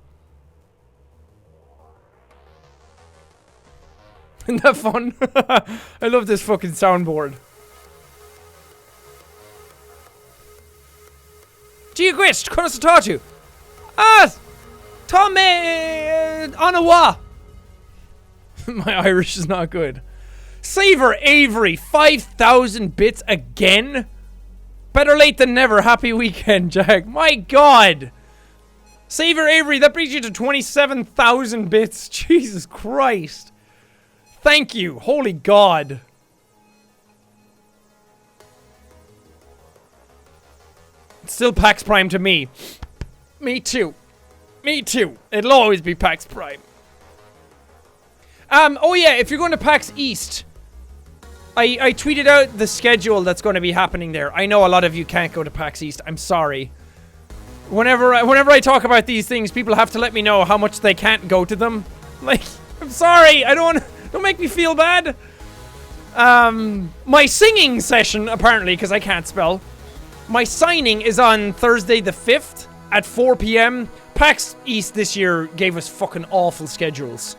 Isn't that fun? I love this fucking soundboard. Giagwist, Kurosatatu. Ah! Tome Anawa. My Irish is not good. Saver Avery, 5,000 bits again? Better late than never. Happy weekend, Jack. My god. Saver Avery, that brings you to 27,000 bits. Jesus Christ. Thank you. Holy God. Still PAX Prime to me. Me too. Me too. It'll always be PAX Prime. Oh yeah, if you're going to PAX East, I tweeted out the schedule that's going to be happening there. I know a lot of you can't go to PAX East. I'm sorry. Whenever I talk about these things, people have to let me know how much they can't go to them. Like, I'm sorry. Don't make me feel bad. My singing session, apparently, because I can't spell. My signing is on Thursday the 5th at 4 p.m. PAX East this year gave us fucking awful schedules.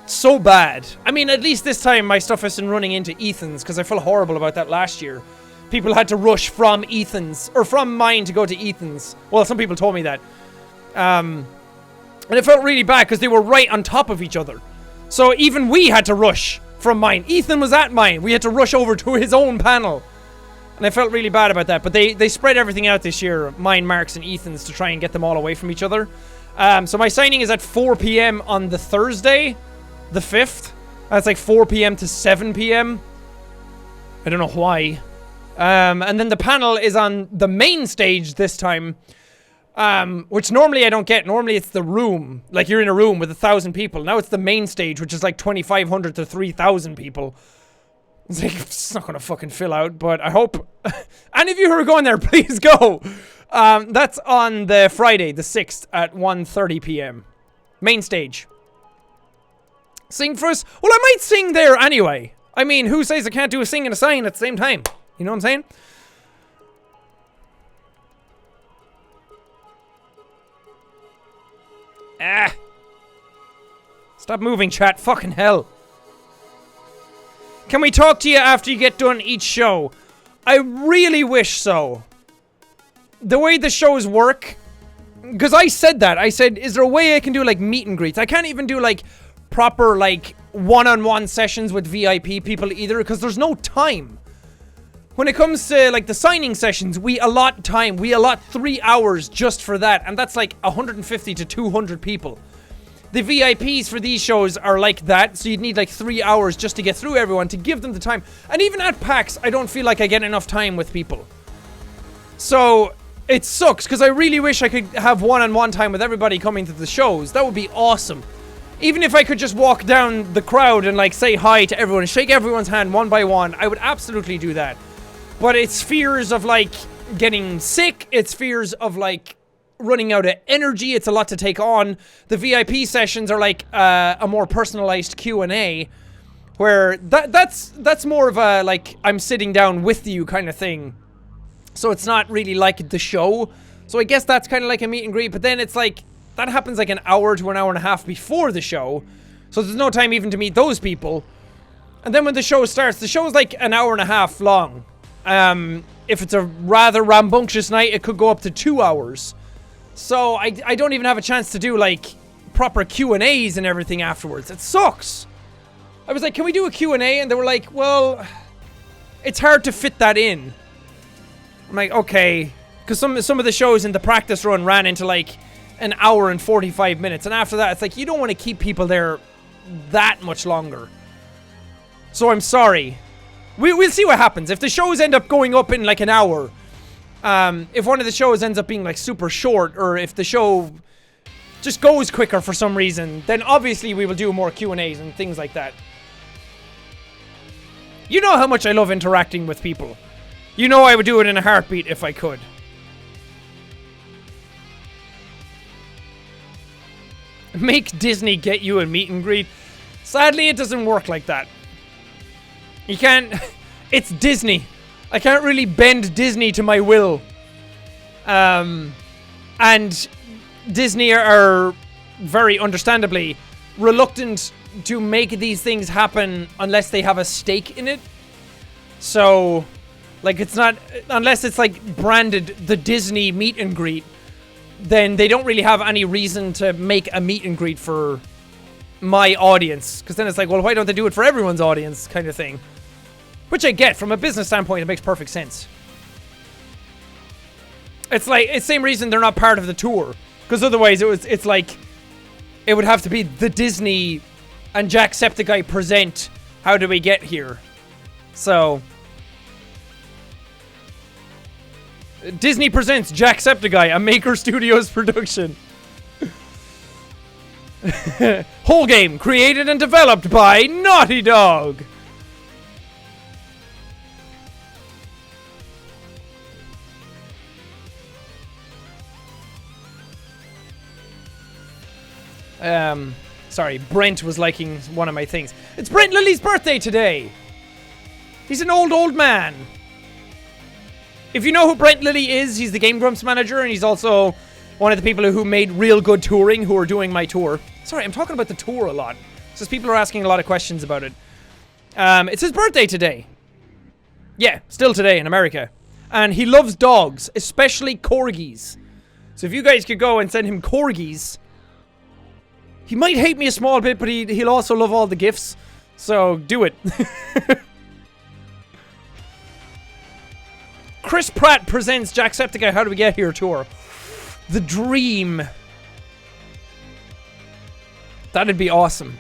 So bad. I mean, at least this time my stuff isn't running into Ethan's, because I felt horrible about that last year. People had to rush from Ethan's, or from mine to go to Ethan's. Well, some people told me that. And it felt really bad, because they were right on top of each other. So even we had to rush from mine. Ethan was at mine. We had to rush over to his own panel. And I felt really bad about that. But they spread everything out this year, mine, Mark's, and Ethan's, to try and get them all away from each other. So my signing is at 4 p.m. on the Thursday, the 5th. That's like 4 p.m. to 7 p.m. I don't know why. And then the panel is on the main stage this time, which normally I don't get. Normally it's the room. Like, you're in a room with 1,000 people. Now it's the main stage, which is like 2,500 to 3,000 people. It's like, it's not gonna fucking fill out, but I hope any of you who are going there, please go. That's on the Friday, the 6th at 1:30 p.m. Main stage. Sing for us? Well, I might sing there anyway. I mean, who says I can't do a sing and a sign at the same time? You know what I'm saying? Ah. Stop moving, chat. Fucking hell. Can we talk to you after you get done each show? I really wish so. The way the shows work... Because I said that. I said, is there a way I can do, like, meet and greets? I can't even do, like, proper, like, one-on-one sessions with VIP people either, because there's no time. When it comes to, like, the signing sessions, we allot time. We allot 3 hours just for that, and that's, like, 150 to 200 people. The VIPs for these shows are like that, so you'd need like 3 hours just to get through everyone, to give them the time. And even at PAX, I don't feel like I get enough time with people. So, it sucks, because I really wish I could have one-on-one time with everybody coming to the shows. That would be awesome. Even if I could just walk down the crowd and like say hi to everyone, shake everyone's hand one by one, I would absolutely do that. But it's fears of like getting sick, it's fears of like running out of energy. It's a lot to take on. The VIP sessions are like a more personalized Q&A, where that's more of a like I'm sitting down with you kind of thing. So it's not really like the show. So I guess that's kind of like a meet and greet, but then it's like that happens like an hour to an hour and a half before the show. So there's no time even to meet those people. And then when the show starts, the show's like an hour and a half long. If it's a rather rambunctious night, it could go up to 2 hours. So I don't even have a chance to do like proper Q&As and everything afterwards. It sucks. I was like, can we do a Q&A? And they were like, well, it's hard to fit that in. I'm like, okay. Because some of the shows in the practice run ran into like an hour and 45 minutes. And after that, it's like, you don't want to keep people there that much longer. So I'm sorry. We'll see what happens. If the shows end up going up in like an hour, if one of the shows ends up being like super short, or if the show just goes quicker for some reason, then obviously we will do more Q&As and things like that. You know how much I love interacting with people. You know I would do it in a heartbeat if I could. Make Disney get you a meet and greet. Sadly, it doesn't work like that. You can't... It's Disney. I can't really bend Disney to my will. And Disney are very understandably reluctant to make these things happen unless they have a stake in it. So, like, it's not... Unless it's, like, branded the Disney meet and greet, then they don't really have any reason to make a meet and greet for my audience. Because then it's like, well, why don't they do it for everyone's audience kind of thing? Which I get. From a business standpoint, it makes perfect sense. It's like, it's the same reason they're not part of the tour. Because otherwise, it's like, it would have to be the Disney and Jacksepticeye present How Do We Get Here. So... Disney presents Jacksepticeye, a Maker Studios production. Whole game created and developed by Naughty Dog. Sorry, Brent was liking one of my things. It's Brent Lilly's birthday today. He's an old man. If you know who Brent Lilly is, he's the Game Grumps manager, and he's also one of the people who made Real Good Touring, who are doing my tour. Sorry, I'm talking about the tour a lot. It's just people are asking a lot of questions about it. It's his birthday today. Yeah, still today in America. And he loves dogs, especially corgis. So if you guys could go and send him corgis... He might hate me a small bit, but he'll also love all the gifts. So, do it. Chris Pratt presents Jacksepticeye How Do We Get Here tour. The dream. That'd be awesome.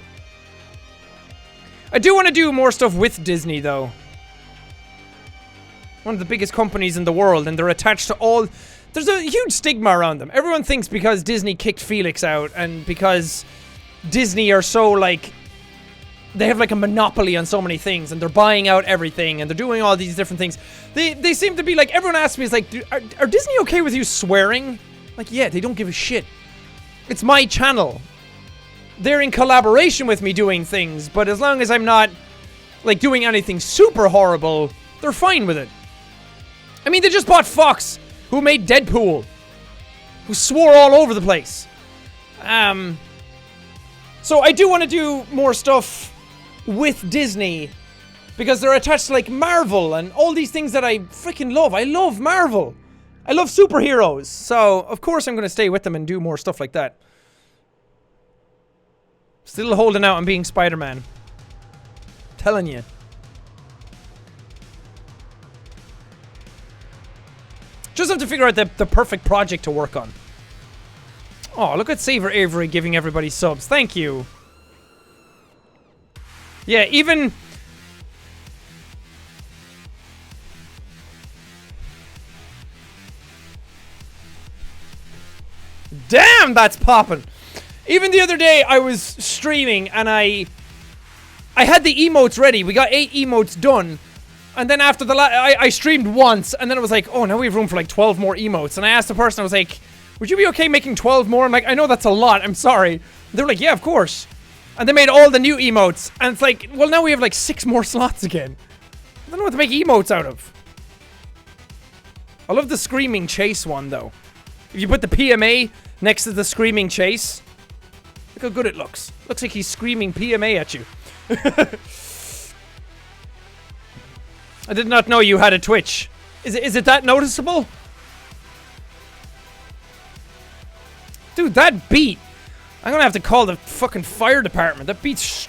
I do want to do more stuff with Disney, though. One of the biggest companies in the world, and they're attached to all... There's a huge stigma around them. Everyone thinks because Disney kicked Felix out, and because Disney are so, like... They have, like, a monopoly on so many things, and they're buying out everything, and they're doing all these different things. They seem to be, like... Everyone asks me, is like, are Disney okay with you swearing? Like, yeah, they don't give a shit. It's my channel. They're in collaboration with me doing things, but as long as I'm not, like, doing anything super horrible, they're fine with it. I mean, they just bought Fox, who made Deadpool, who swore all over the place. So I do want to do more stuff with Disney, because they're attached to, like, Marvel and all these things that I freaking love. I love Marvel. I love superheroes. So, of course, I'm going to stay with them and do more stuff like that. Still holding out on being Spider-Man. Telling you. Just have to figure out the perfect project to work on. Oh, look at Saver Avery giving everybody subs. Thank you. Yeah, even... Damn, that's popping. Even the other day, I was streaming, and I had the emotes ready. We got 8 emotes done. And then after the I streamed once, and then it was like, oh, now we have room for like 12 more emotes. And I asked the person, I was like, would you be okay making 12 more? I'm like, I know that's a lot, I'm sorry. They're like, yeah, of course. And they made all the new emotes. And it's like, well, now we have like 6 more slots again. I don't know what to make emotes out of. I love the Screaming Chase one, though. If you put the PMA next to the Screaming Chase, look how good it looks. Looks like he's screaming PMA at you. I did not know you had a Twitch. Is it that noticeable? Dude, that beat. I'm gonna have to call the fucking fire department. That beat's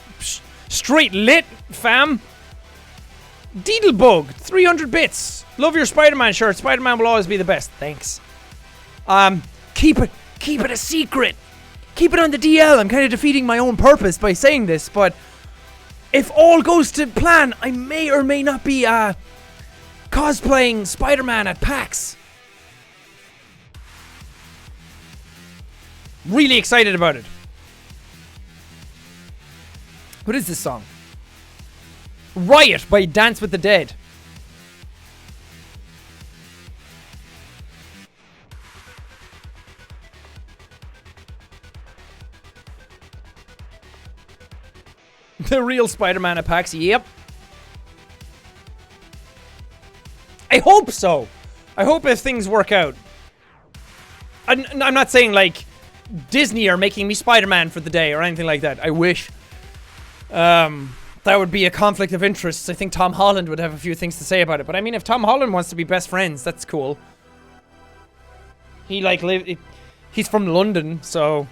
straight lit, fam. Deedlebug, 300 bits. Love your Spider-Man shirt. Spider-Man will always be the best. Thanks. Keep it a secret. Keep it on the DL. I'm kind of defeating my own purpose by saying this, but if all goes to plan, I may or may not be cosplaying Spider-Man at PAX. Really excited about it. What is this song? Riot by Dance with the Dead. The real Spider-Man at PAX, yep. I hope so. I hope if things work out. I'm not saying, like, Disney are making me Spider-Man for the day or anything like that. I wish. That would be a conflict of interests. I think Tom Holland would have a few things to say about it. But I mean, if Tom Holland wants to be best friends, that's cool. He, like, he's from London, so...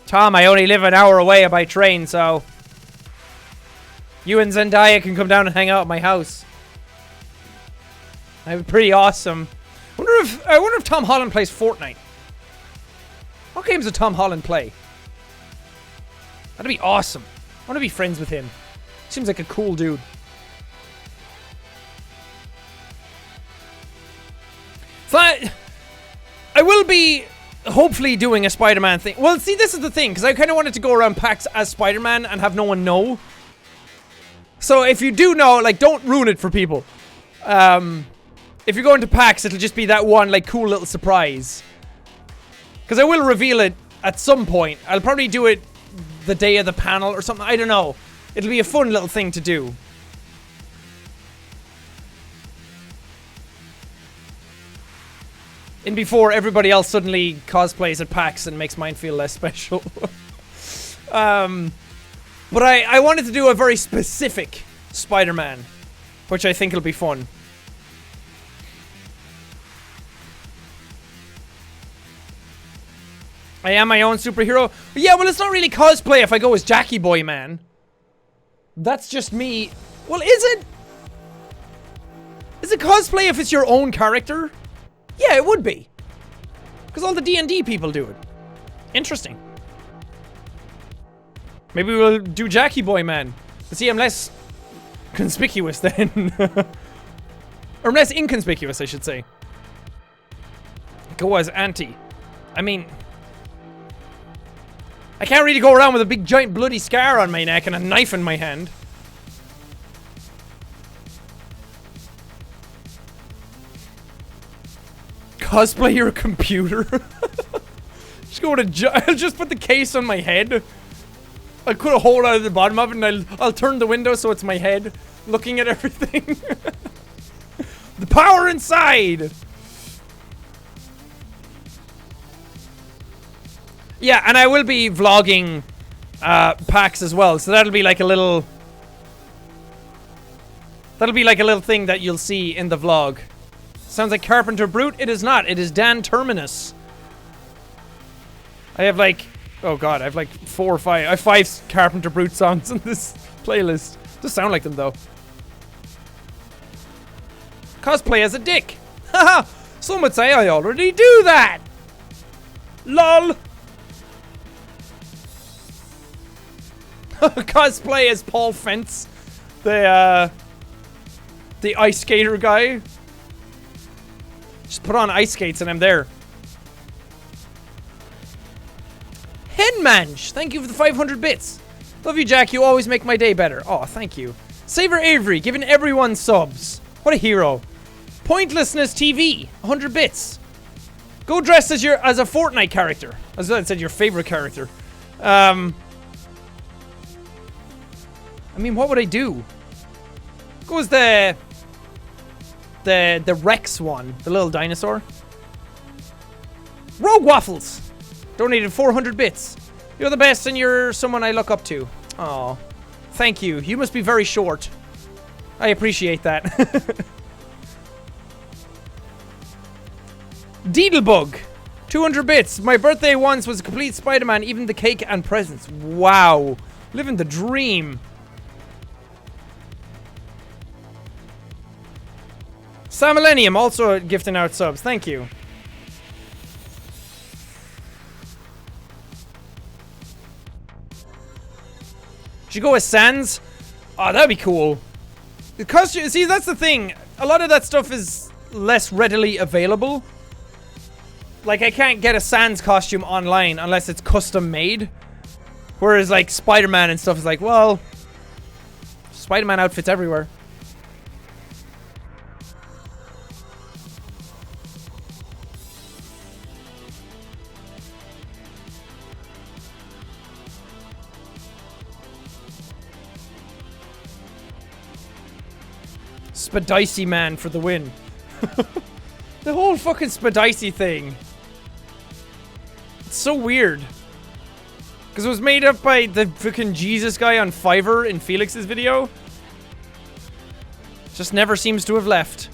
Tom, I only live an hour away by train, so... You and Zendaya can come down and hang out at my house. That'd be pretty awesome. I wonder if Tom Holland plays Fortnite. What games does Tom Holland play? That'd be awesome. I want to be friends with him. Seems like a cool dude. be hopefully doing a Spider-Man thing. Well, see, this is the thing, because I kind of wanted to go around PAX as Spider-Man and have no one know. So if you do know, like, don't ruin it for people. If you're going to PAX, it'll just be that one, like, cool little surprise. Because I will reveal it at some point. I'll probably do it the day of the panel or something. I don't know. It'll be a fun little thing to do. And before everybody else suddenly cosplays at PAX and makes mine feel less special. But I wanted to do a very specific Spider-Man, which I think will be fun. I am my own superhero. Yeah, well, it's not really cosplay if I go as Jackie Boy Man. That's just me. Well, is it? Is it cosplay if it's your own character? Yeah, it would be. Because all the D&D people do it. Interesting. Maybe we'll do Jackie Boy Man. But see, I'm less conspicuous then. Or I'm less inconspicuous, I should say. Go as Auntie. I mean, I can't really go around with a big giant bloody scar on my neck and a knife in my hand. Cosplay your computer. Just go to I'll just put the case on my head. I'll cut a hole out of the bottom of it and I'll turn the window so it's my head looking at everything. The power inside. Yeah, and I will be vlogging PAX as well, so that'll be like a little thing that you'll see in the vlog. Sounds like Carpenter Brute. It is not. It is Dan Terminus. I have like, oh god, I have like 4 or 5. I have 5 Carpenter Brute songs in this playlist. Does sound like them though. Cosplay as a dick. Haha. Some would say I already do that. LOL. Cosplay as Paul Fence, the ice skater guy. Just put on ice skates and I'm there. Henmanch, thank you for the 500 bits. Love you, Jack. You always make my day better. Oh, thank you. Saver Avery, giving everyone subs. What a hero. Pointlessness TV, 100 bits. Go dressed as a Fortnite character. As I said, your favorite character. I mean, what would I do? Go as the Rex one, the little dinosaur. Rogue Waffles donated 400 bits. You're the best and you're someone I look up to. Oh, thank you. You must be very short. I appreciate that. Deedlebug, 200 bits. My birthday once was a complete Spider-Man, even the cake and presents. Wow, living the dream. Sam Millennium also gifting out subs. Thank you. Should you go with Sans? Oh, that'd be cool. The costume, see, that's the thing. A lot of that stuff is less readily available. Like, I can't get a Sans costume online unless it's custom made. Whereas, like, Spider-Man and stuff is like, well, Spider-Man outfits everywhere. Spadicey Man for the win. The whole fucking Spadicey thing. It's so weird. Because it was made up by the fucking Jesus guy on Fiverr in Felix's video. Just never seems to have left.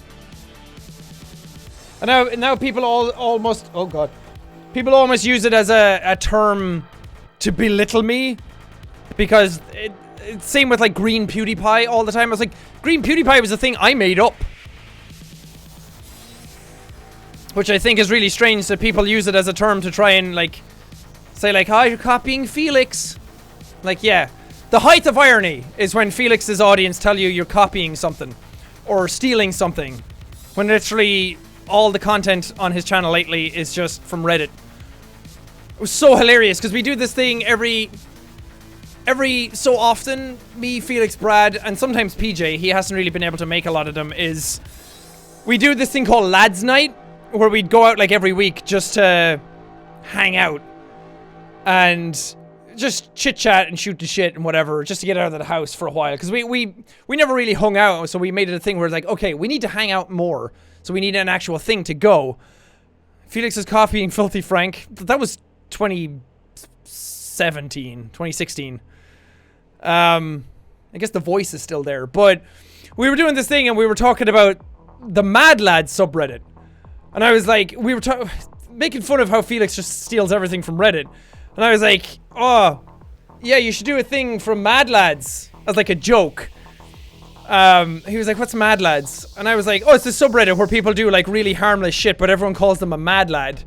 And now people almost... Oh god. People almost use it as a term to belittle me. Because it's same with like Green PewDiePie all the time. I was like, Green PewDiePie was a thing I made up. Which I think is really strange that people use it as a term to try and like say like, oh, you're copying Felix. Like, yeah. The height of irony is when Felix's audience tell you you're copying something or stealing something. When literally all the content on his channel lately is just from Reddit. It was so hilarious because we do this thing every so often. Me, Felix, Brad, and sometimes PJ, he hasn't really been able to make a lot of them, is we do this thing called Lads Night, where we'd go out like every week just to hang out and just chit chat and shoot the shit and whatever, just to get out of the house for a while, because we never really hung out. So we made it a thing where it's like, okay, we need to hang out more, so we need an actual thing to go. Felix is copying Filthy Frank. That was 2016. I guess the voice is still there, but we were doing this thing and we were talking about the Mad Lads subreddit, and I was like, we were making fun of how Felix just steals everything from Reddit, and I was like, oh yeah, you should do a thing from Mad Lads as like a joke. He was like, what's Mad Lads? And I was like, oh, it's a subreddit where people do like really harmless shit, but everyone calls them a mad lad.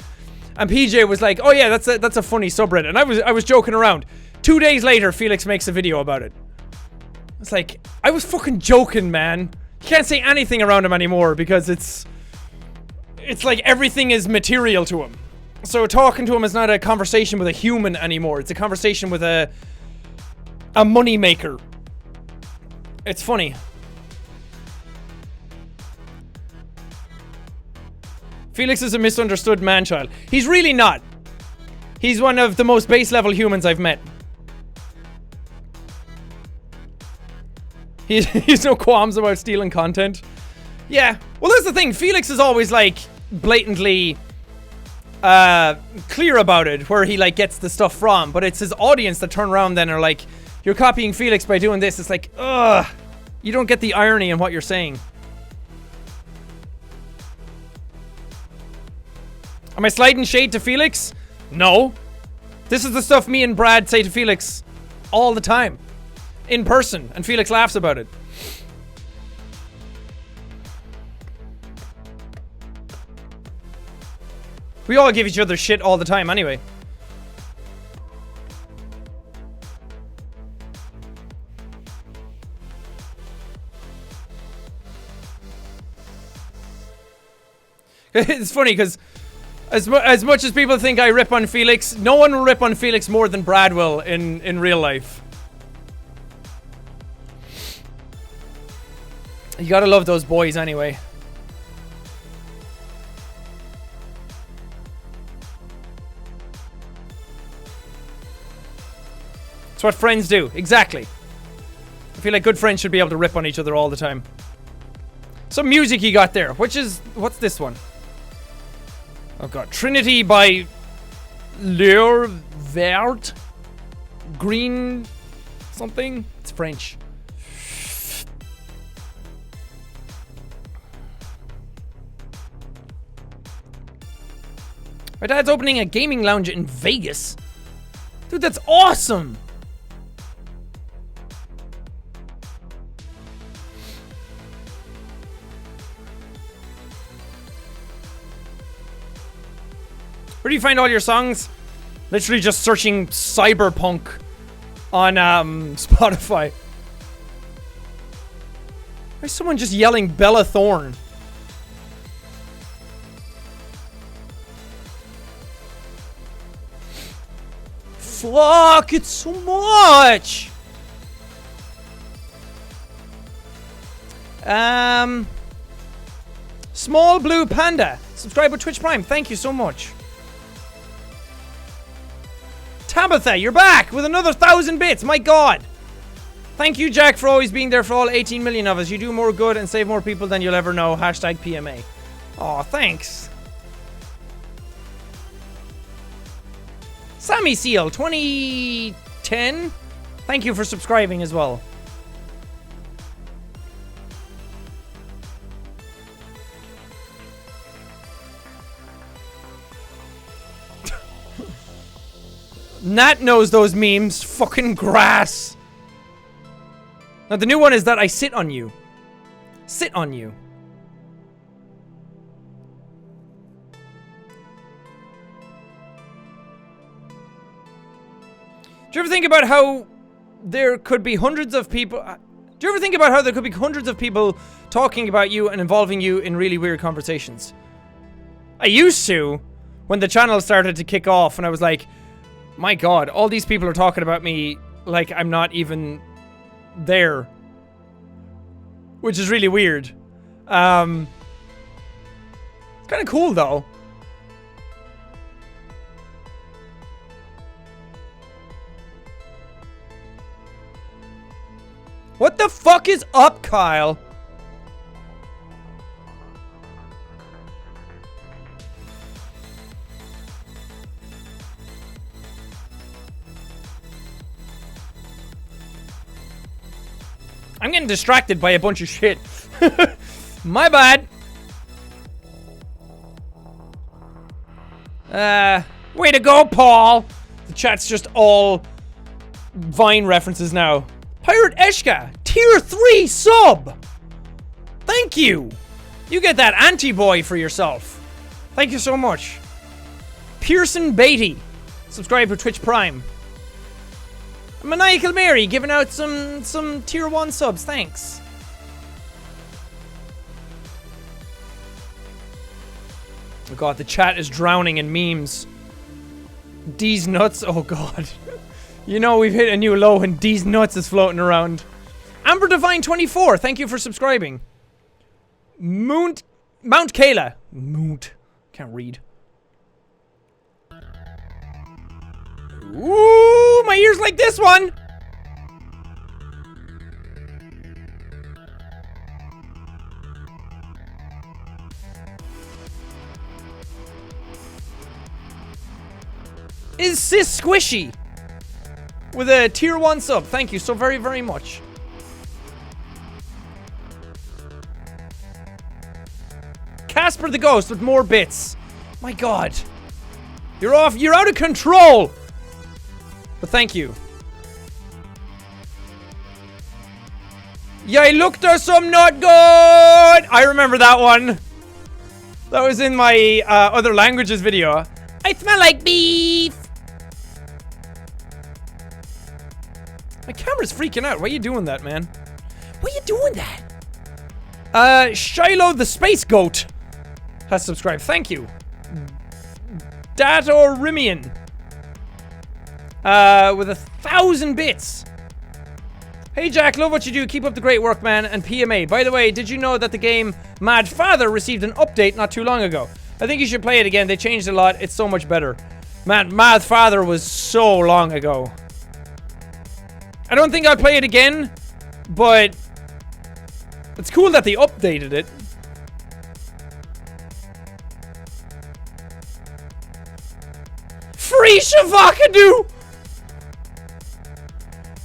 And PJ was like, oh yeah, that's a funny subreddit. And I was joking around. 2 days later, Felix makes a video about it. It's like, I was fucking joking, man. You can't say anything around him anymore because it's like everything is material to him. So talking to him is not a conversation with a human anymore. It's a conversation with a money maker. It's funny. Felix is a misunderstood man-child. He's really not. He's one of the most base-level humans I've met. He's no qualms about stealing content. Yeah. Well, that's the thing. Felix is always, like, blatantly clear about it, where he, like, gets the stuff from. But it's his audience that turn around then and are like, you're copying Felix by doing this. It's like, ugh. You don't get the irony in what you're saying. Am I sliding shade to Felix? No. This is the stuff me and Brad say to Felix all the time. In person. And Felix laughs about it. We all give each other shit all the time anyway. It's funny because as much as people think I rip on Felix, no one will rip on Felix more than Brad will in real life. You gotta love those boys anyway. It's what friends do. Exactly. I feel like good friends should be able to rip on each other all the time. Some music you got there. What's this one? Oh god. Trinity by Leur Vert. Green something? It's French. My dad's opening a gaming lounge in Vegas. Dude, that's awesome! Where do you find all your songs? Literally just searching Cyberpunk on Spotify. Why's someone just yelling Bella Thorne? Fuck, it's so much! Small Blue Panda. Subscribe with Twitch Prime. Thank you so much. Tabitha, you're back with another 1,000 bits. My god. Thank you, Jack, for always being there for all 18 million of us. You do more good and save more people than you'll ever know. Hashtag PMA. Aw, thanks. Sammy Seal, 2010. Thank you for subscribing as well. Nat knows those memes. Fucking grass. Now the new one is that I sit on you. Sit on you. Do you ever think about how there could be hundreds of people... Do you ever think about how there could be hundreds of people talking about you and involving you in really weird conversations? I used to, when the channel started to kick off, and I was like, my god, all these people are talking about me like I'm not even there. Which is really weird. It's kind of cool, though. What the fuck is up, Kyle? I'm getting distracted by a bunch of shit. My bad. Way to go, Paul. The chat's just all Vine references now. Pirate Eshka, tier 3 sub. Thank you. You get that anti-boy for yourself. Thank you so much. Pearson Beatty, subscribe to Twitch Prime. Maniacal Mary giving out some tier 1 subs, thanks. Oh god, the chat is drowning in memes. D's nuts, oh god. You know we've hit a new low when D's nuts is floating around. Amber Divine 24, thank you for subscribing. Mount Kayla. Can't read. Ooh, my ears like this one. Is Sis Squishy with a tier 1 sub. Thank you so very, very much. Casper the Ghost with more bits. My god. You're out of control. But thank you. Yeah, looked or some not good. I remember that one. That was in my other languages video. I smell like beef. My camera's freaking out. Why are you doing that, man? Why are you doing that? Shiloh the Space Goat has subscribed. Thank you. Dator Rimian. With 1,000 bits. Hey Jack, love what you do. Keep up the great work, man. And PMA. By the way, did you know that the game Mad Father received an update not too long ago? I think you should play it again. They changed a lot. It's so much better. Man, Mad Father was so long ago. I don't think I'll play it again, but it's cool that they updated it. Free Shavakadu!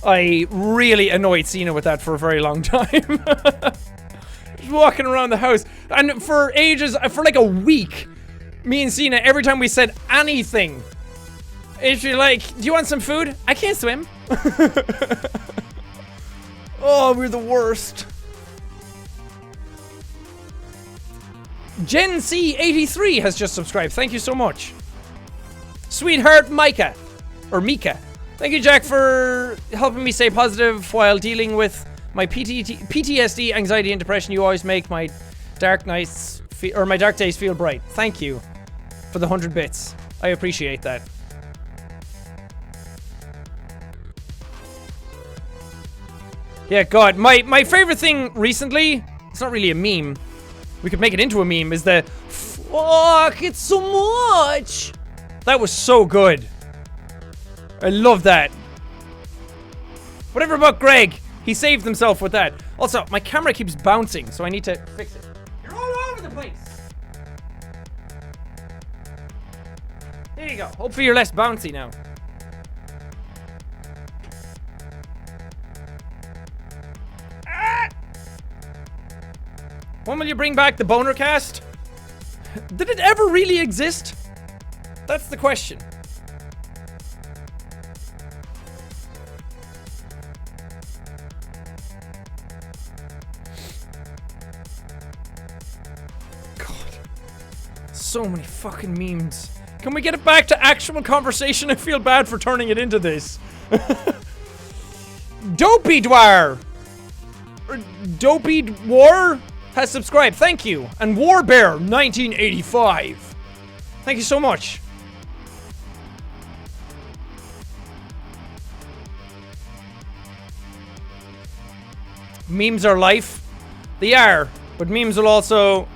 I really annoyed Cena with that for a very long time. Just walking around the house. And for ages, for like a week, me and Cena, every time we said anything, if you're like, do you want some food? I can't swim. Oh, we're the worst. Gen C 83 has just subscribed. Thank you so much. Sweetheart Micah. Or Mika. Thank you, Jack, for helping me stay positive while dealing with my PTSD, anxiety, and depression. You always make my dark nights my dark days feel bright. Thank you for the 100 bits. I appreciate that. Yeah, God, my favorite thing recently, it's not really a meme. We could make it into a meme, is the fuck, it's so much. That was so good. I love that. Whatever about Greg, he saved himself with that. Also, my camera keeps bouncing, so I need to fix it. You're all over the place. There you go. Hopefully you're less bouncy now. Ah! When will you bring back the boner cast? Did it ever really exist? That's the question. So many fucking memes. Can we get it back to actual conversation? I feel bad for turning it into this. Dopey Dwar! Dopey War has subscribed. Thank you. And Warbear 1985 Thank you so much. Memes are life. They are. But memes will also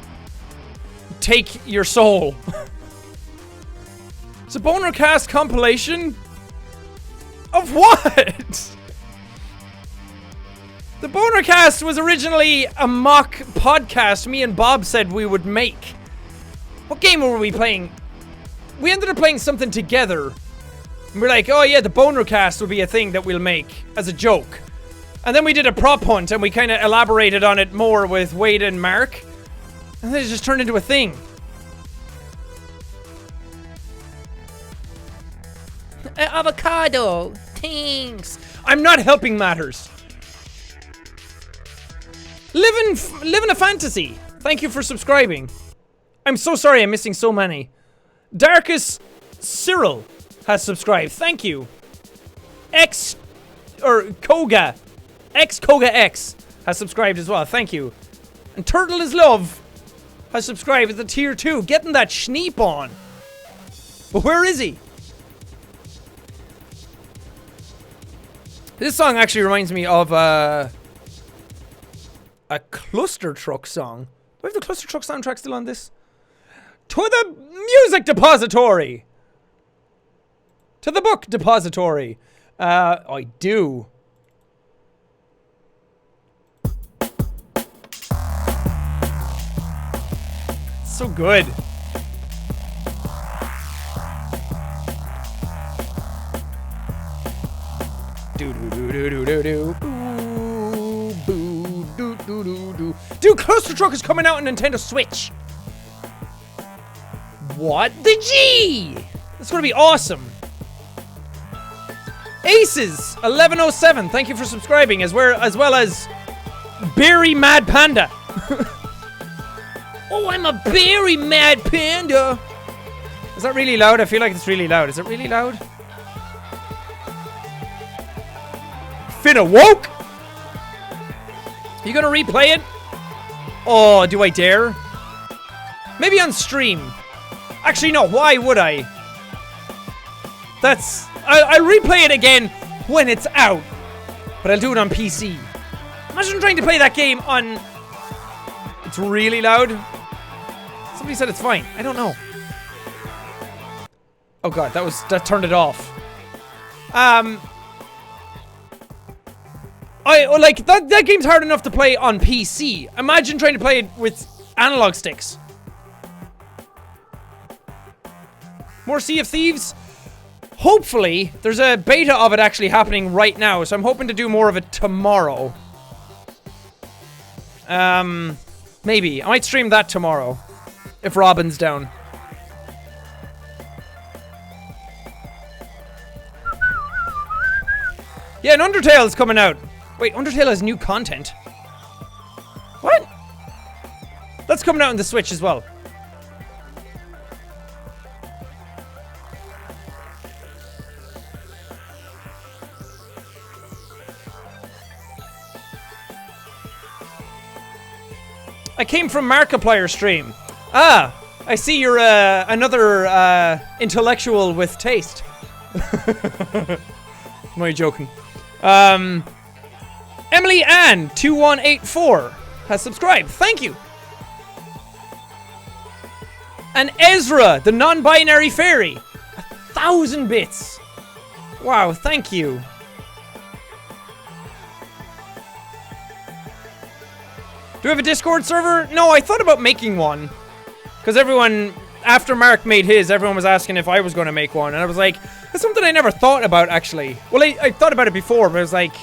take your soul. It's a Boner Cast compilation? Of what? The Boner Cast was originally a mock podcast me and Bob said we would make. What game were we playing? We ended up playing something together. And we're like, oh yeah, the Boner Cast will be a thing that we'll make as a joke. And then we did a prop hunt and we kind of elaborated on it more with Wade and Mark. And then it just turned into a thing. Avocado. Thanks. I'm not helping matters. Living a fantasy. Thank you for subscribing. I'm so sorry I'm missing so many. Darkest Cyril has subscribed. Thank you. Koga X has subscribed as well. Thank you. And Turtle is Love has subscribed as a tier 2. Getting that schneep on. But where is he? This song actually reminds me of a Cluster Truck song. Do we have the Cluster Truck soundtrack still on this? To the music depository! To the book depository. I do. So good. Dude, Cluster Truck is coming out on Nintendo Switch. What the G? That's gonna be awesome. Aces 1107, thank you for subscribing, as well as Berry Mad Panda. Oh, I'm a berry mad panda. Is that really loud? I feel like it's really loud. Is it really loud? Finna woke. You gonna replay it? Oh, do I dare? Maybe on stream. Actually, no. Why would I? I'll replay it again when it's out. But I'll do it on PC. Imagine trying to play that game on... It's really loud. Somebody said it's fine. I don't know. Oh god, that turned it off. That game's hard enough to play on PC. Imagine trying to play it with analog sticks. More Sea of Thieves? Hopefully, there's a beta of it actually happening right now, so I'm hoping to do more of it tomorrow. Maybe. I might stream that tomorrow. If Robin's down. Yeah, and Undertale's coming out. Wait, Undertale has new content? What? That's coming out on the Switch as well. I came from Markiplier stream. Ah, I see you're another intellectual with taste. Am I joking? Emily Ann 2184 has subscribed. Thank you. And Ezra, the non-binary fairy, 1,000 bits. Wow, thank you. Do we have a Discord server? No, I thought about making one. Because everyone, after Mark made his, everyone was asking if I was going to make one. And I was like, that's something I never thought about, actually. Well, I thought about it before, but I was like,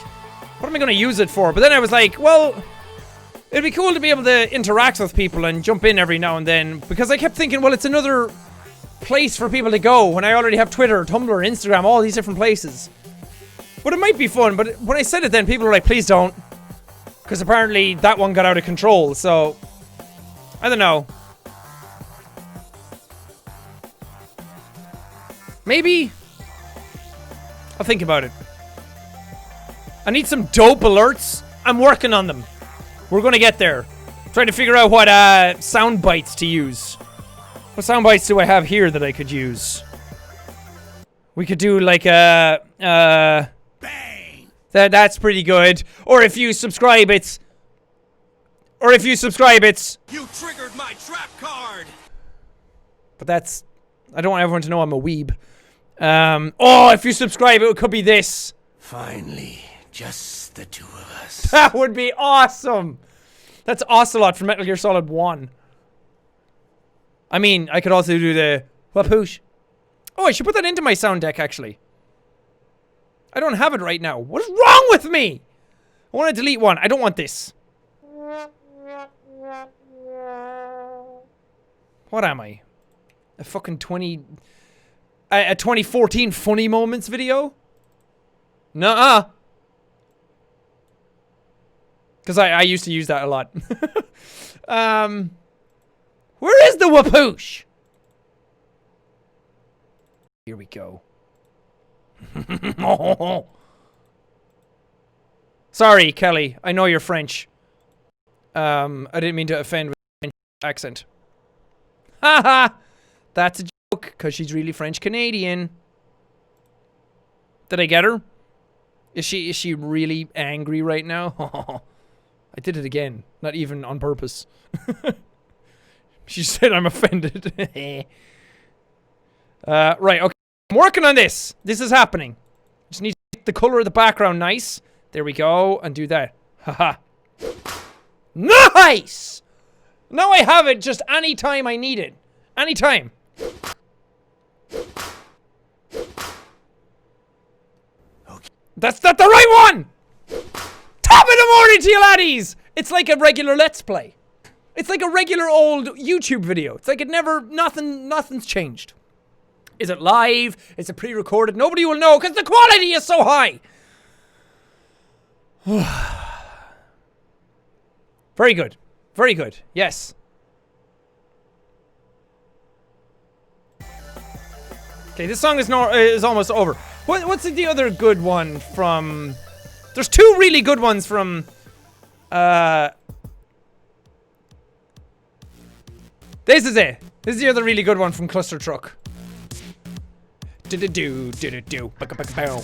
what am I going to use it for? But then I was like, well, it'd be cool to be able to interact with people and jump in every now and then. Because I kept thinking, well, it's another place for people to go when I already have Twitter, Tumblr, Instagram, all these different places. But it might be fun. But when I said it then, people were like, please don't. Because apparently that one got out of control, so... I don't know. Maybe? I'll think about it. I need some dope alerts. I'm working on them. We're gonna get there. Trying to figure out what sound bites to use. What sound bites do I have here that I could use? We could do like a bang. That's pretty good. Or if you subscribe, it's. You triggered my trap card. But that's. I don't want everyone to know I'm a weeb. Oh, if you subscribe, it could be this. Finally, just the two of us. That would be awesome. That's Ocelot from Metal Gear Solid 1. I mean, I could also do the whapoosh. Oh, I should put that into my sound deck, actually. I don't have it right now. What is wrong with me? I want to delete one. I don't want this. What am I? A fucking a 2014 funny moments video? Nuh-uh. Because I used to use that a lot. Where is the whapoosh? Here we go. Oh. Sorry, Kelly. I know you're French. I didn't mean to offend with a French accent. Haha! That's a joke, because she's really French-Canadian. Did I get her? Is she really angry right now? I did it again. Not even on purpose. She said I'm offended. Right, okay. I'm working on this. This is happening. Just need to get the color of the background nice. There we go. And do that. Haha. Nice! Now I have it just anytime I need it. Anytime. Okay. That's not the right one! Top of the morning to you laddies! It's like a regular Let's Play. It's like a regular old YouTube video. It's like it never, nothing's changed. Is it live? Is it pre-recorded? Nobody will know because the quality is so high. Very good. Very good. Yes. Okay, this song is almost over. What's the other good one from... There's two really good ones from... This is it. This is the other really good one from Cluster Truck. Do-do-do, do-do-do, ba-ka-ba-ka-bow.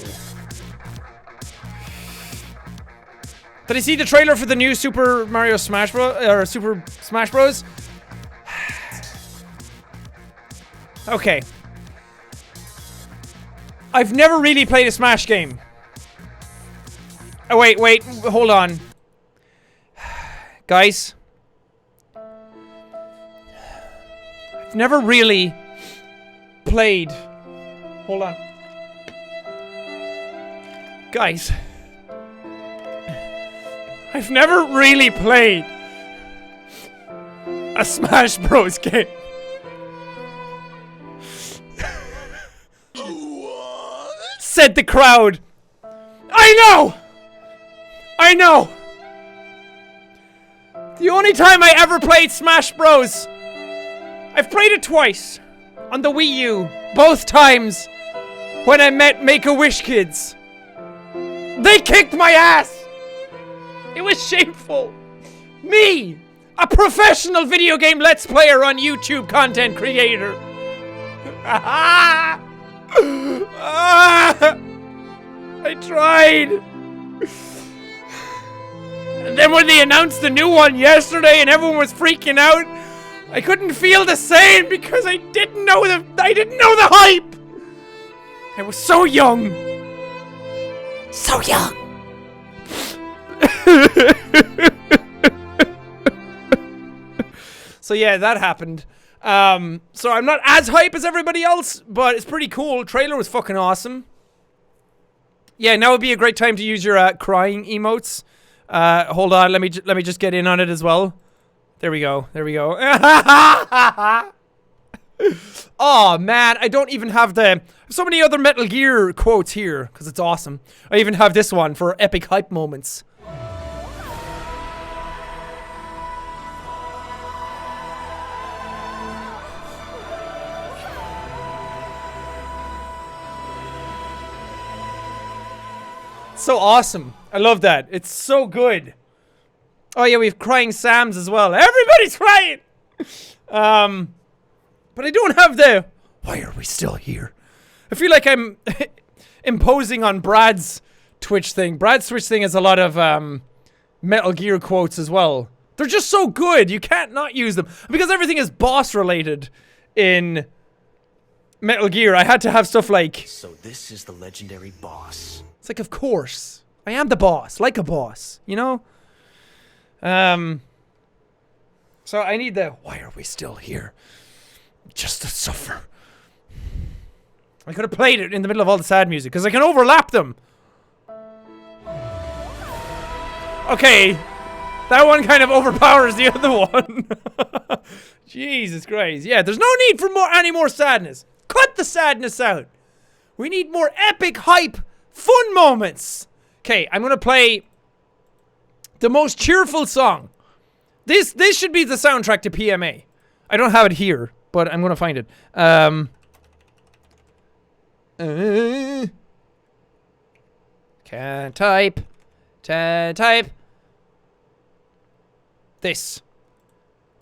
Did I see the trailer for the new Super Mario Smash Bros? Or Super Smash Bros? Okay. I've never really played a Smash game. Oh, wait, hold on. Guys. I've never really played. Hold on. Guys. I've never really played a Smash Bros game. Said the crowd. I know! I know! The only time I ever played Smash Bros. I've played it twice. On the Wii U. Both times. When I met Make-A-Wish kids. They kicked my ass! It was shameful. Me! A professional video game Let's Player on YouTube content creator. I tried. And then when they announced the new one yesterday and everyone was freaking out, I couldn't feel the same because I didn't know the hype. I was so young. So young. So yeah, that happened. So I'm not as hype as everybody else, but it's pretty cool. Trailer was fucking awesome. Yeah, now would be a great time to use your crying emotes. Hold on, let me just get in on it as well. There we go. There we go. Oh man, I don't even have so many other Metal Gear quotes here because it's awesome. I even have this one for epic hype moments. So awesome. I love that. It's so good. Oh yeah, we have crying Sams as well. Everybody's crying! But I don't have the, why are we still here? I feel like I'm imposing on Brad's Twitch thing. Brad's Twitch thing has a lot of Metal Gear quotes as well. They're just so good, you can't not use them. Because everything is boss related in Metal Gear, I had to have stuff like... So this is the legendary boss. It's like, of course. I am the boss, like a boss, you know? So I need the, why are we still here? Just to suffer. I could have played it in the middle of all the sad music, because I can overlap them. Okay. That one kind of overpowers the other one. Jesus Christ. Yeah, there's no need for any more sadness. Cut the sadness out. We need more epic, hype, fun moments. Okay, I'm gonna play the most cheerful song. This should be the soundtrack to PMA. I don't have it here, but I'm gonna find it. Can't type. This.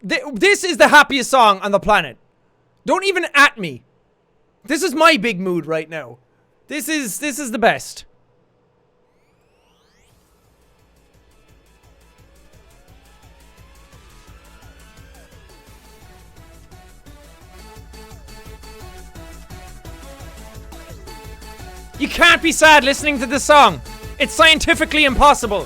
This is the happiest song on the planet. Don't even at me. This is my big mood right now. This is the best. You can't be sad listening to this song. It's scientifically impossible.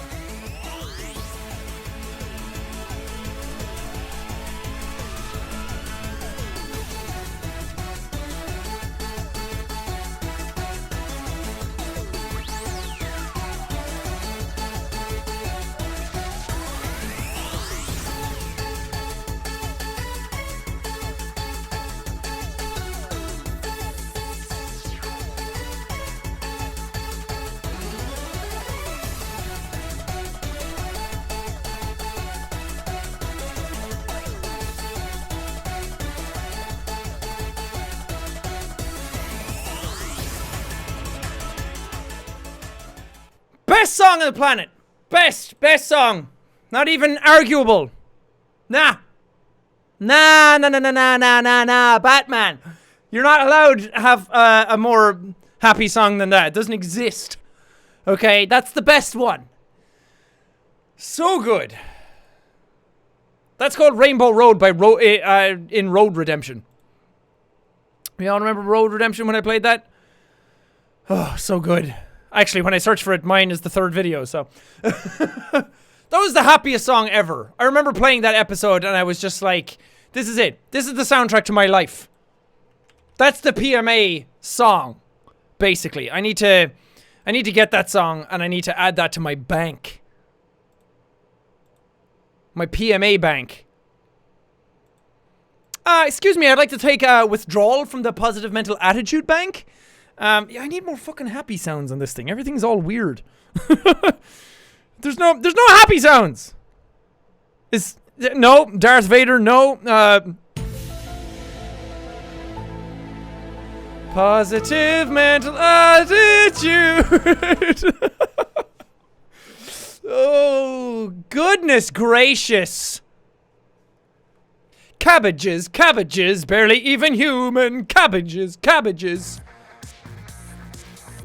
Best song on the planet. Best song. Not even arguable. Nah. Nah, Batman. You're not allowed to have a more happy song than that. It doesn't exist. Okay, that's the best one. So good. That's called Rainbow Road by in Road Redemption. You all remember Road Redemption when I played that? Oh, so good. Actually, when I search for it, mine is the third video, so. That was the happiest song ever. I remember playing that episode and I was just like, this is it. This is the soundtrack to my life. That's the PMA song, basically. I need to get that song and I need to add that to my bank. My PMA bank. Excuse me, I'd like to take a withdrawal from the Positive Mental Attitude Bank. Yeah, I need more fucking happy sounds on this thing. Everything's all weird. There's no happy sounds. No, Darth Vader, no. Positive mental attitude. Oh, goodness gracious. Cabbages, barely even human. Cabbages.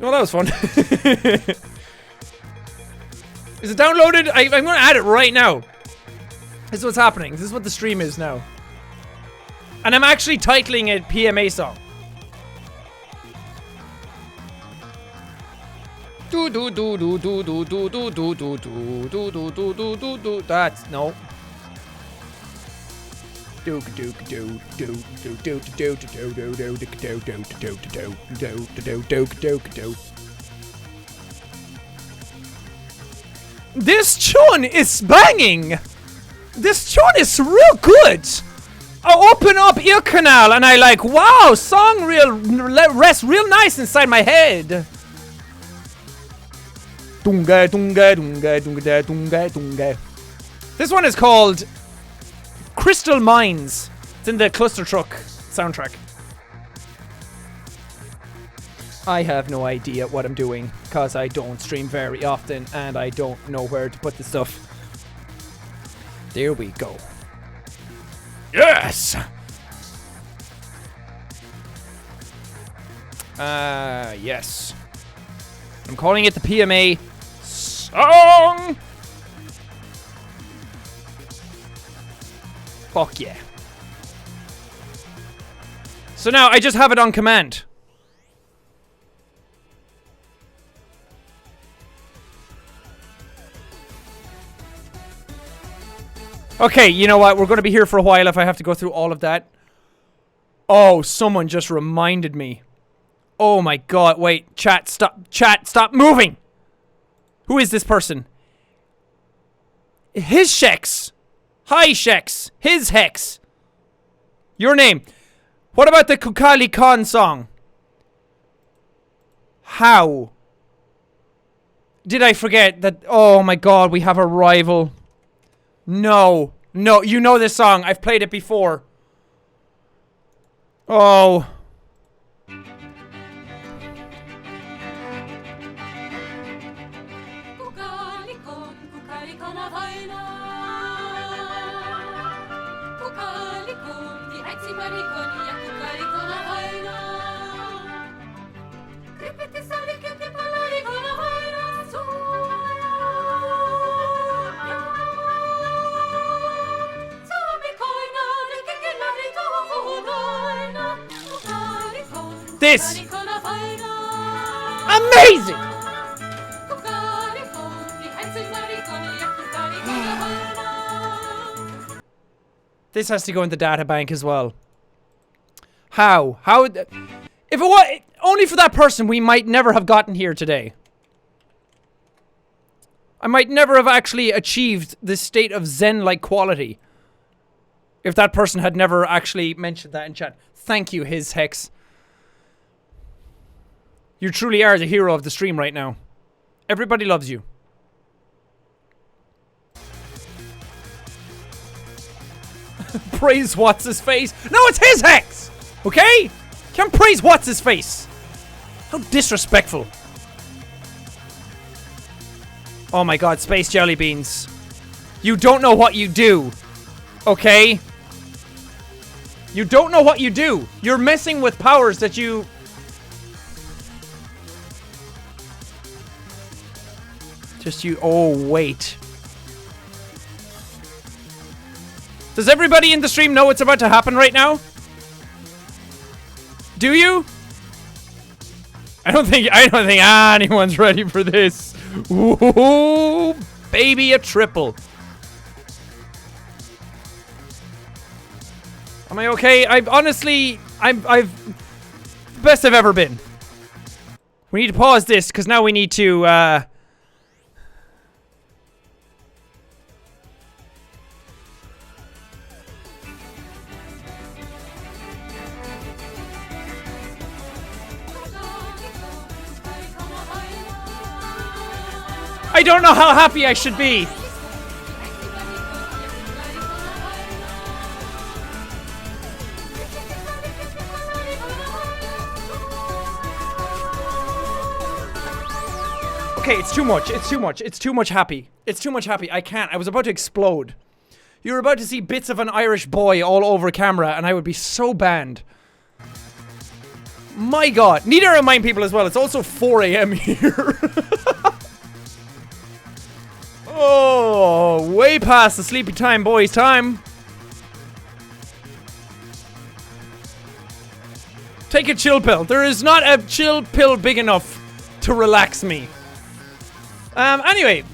Oh, that was fun. Is it downloaded? I'm gonna add it right now. This is what's happening. This is what the stream is now. And I'm actually titling it PMA song. That's no. This tune is banging. This tune is real good. I open up ear canal and I like, wow, song rests real nice inside my head. This one is called Crystal Mines. It's in the Cluster Truck soundtrack. I have no idea what I'm doing because I don't stream very often and I don't know where to put the stuff. There we go. Yes! Yes. I'm calling it the PMA song. Fuck yeah. So now I just have it on command. Okay, you know what? We're going to be here for a while if I have to go through all of that. Oh, someone just reminded me. Oh my god, wait. Chat, stop moving! Who is this person? His Shex. Hi, Shex. His Hex. Your name. What about the Kukali Khan song? How? Did I forget that? Oh my god, we have a rival. No. No, you know this song. I've played it before. Oh. This! Amazing! This has to go in the data bank as well. How? How? If it was only for that person, we might never have gotten here today. I might never have actually achieved this state of Zen-like quality. If that person had never actually mentioned that in chat. Thank you, His Hex. You truly are the hero of the stream right now. Everybody loves you. Praise what's his face. No, it's His Hex! Okay? Can't praise what's his face. How disrespectful. Oh my god, space jelly beans. You don't know what you do. Okay? You don't know what you do. You're messing with powers that you... Just you... Oh, wait. Does everybody in the stream know what's about to happen right now? Do you? I don't think anyone's ready for this. Ooh, baby, a triple. Am I okay? I've the best I've ever been. We need to pause this because now we need to I don't know how happy I should be. Okay, it's too much. It's too much. It's too much happy. It's too much happy. I can't. I was about to explode. You were about to see bits of an Irish boy all over camera, and I would be so banned. My god. Need to remind people as well, it's also 4 AM here. Oh, way past the sleepy time, boys' time. Take a chill pill. There is not a chill pill big enough to relax me. Anyway.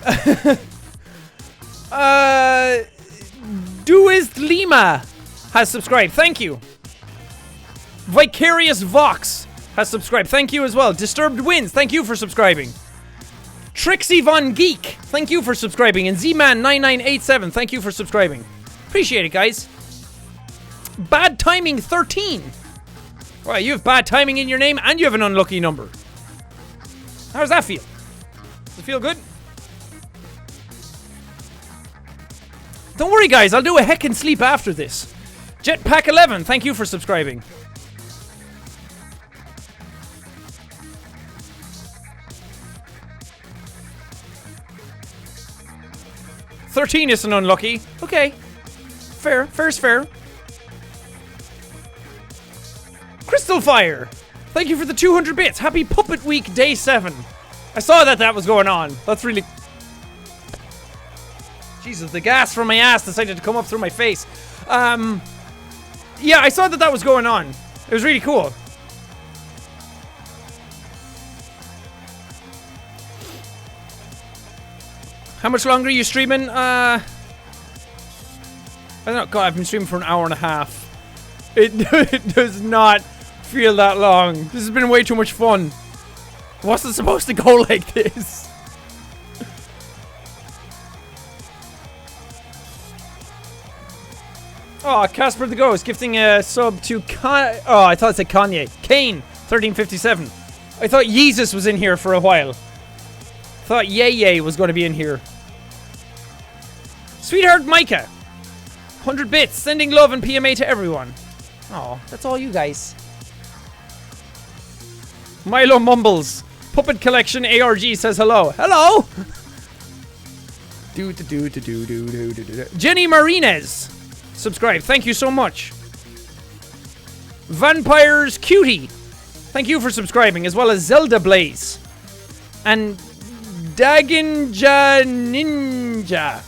Duist Lima has subscribed. Thank you. Vicarious Vox has subscribed. Thank you as well. Disturbed Winds. Thank you for subscribing. Trixie Von Geek, thank you for subscribing. And Z-Man9987, thank you for subscribing. Appreciate it, guys. Bad Timing 13. Well, you have bad timing in your name and you have an unlucky number. How does that feel? Does it feel good? Don't worry, guys. I'll do a heckin' sleep after this. Jetpack11, thank you for subscribing. $13 isn't unlucky. Okay. Fair. Fair's fair. Crystal Fire. Thank you for the 200 bits. Happy Puppet Week Day 7. I saw that was going on. That's really... Jesus, the gas from my ass decided to come up through my face. Yeah, I saw that was going on. It was really cool. How much longer are you streaming? I don't know. God, I've been streaming for an hour and a half. It does not feel that long. This has been way too much fun. It wasn't supposed to go like this. Oh, Casper the Ghost gifting a sub to Oh, I thought it said Kanye. Kane, 1357. I thought Yeezus was in here for a while. Thought Yay was going to be in here. Sweetheart Micah, 100 bits, sending love and PMA to everyone. Oh, that's all you guys. Milo Mumbles, Puppet Collection ARG says hello. Hello! Jenny Martinez, subscribe. Thank you so much. Vampires Cutie, thank you for subscribing, as well as Zelda Blaze. And Daginja Ninja.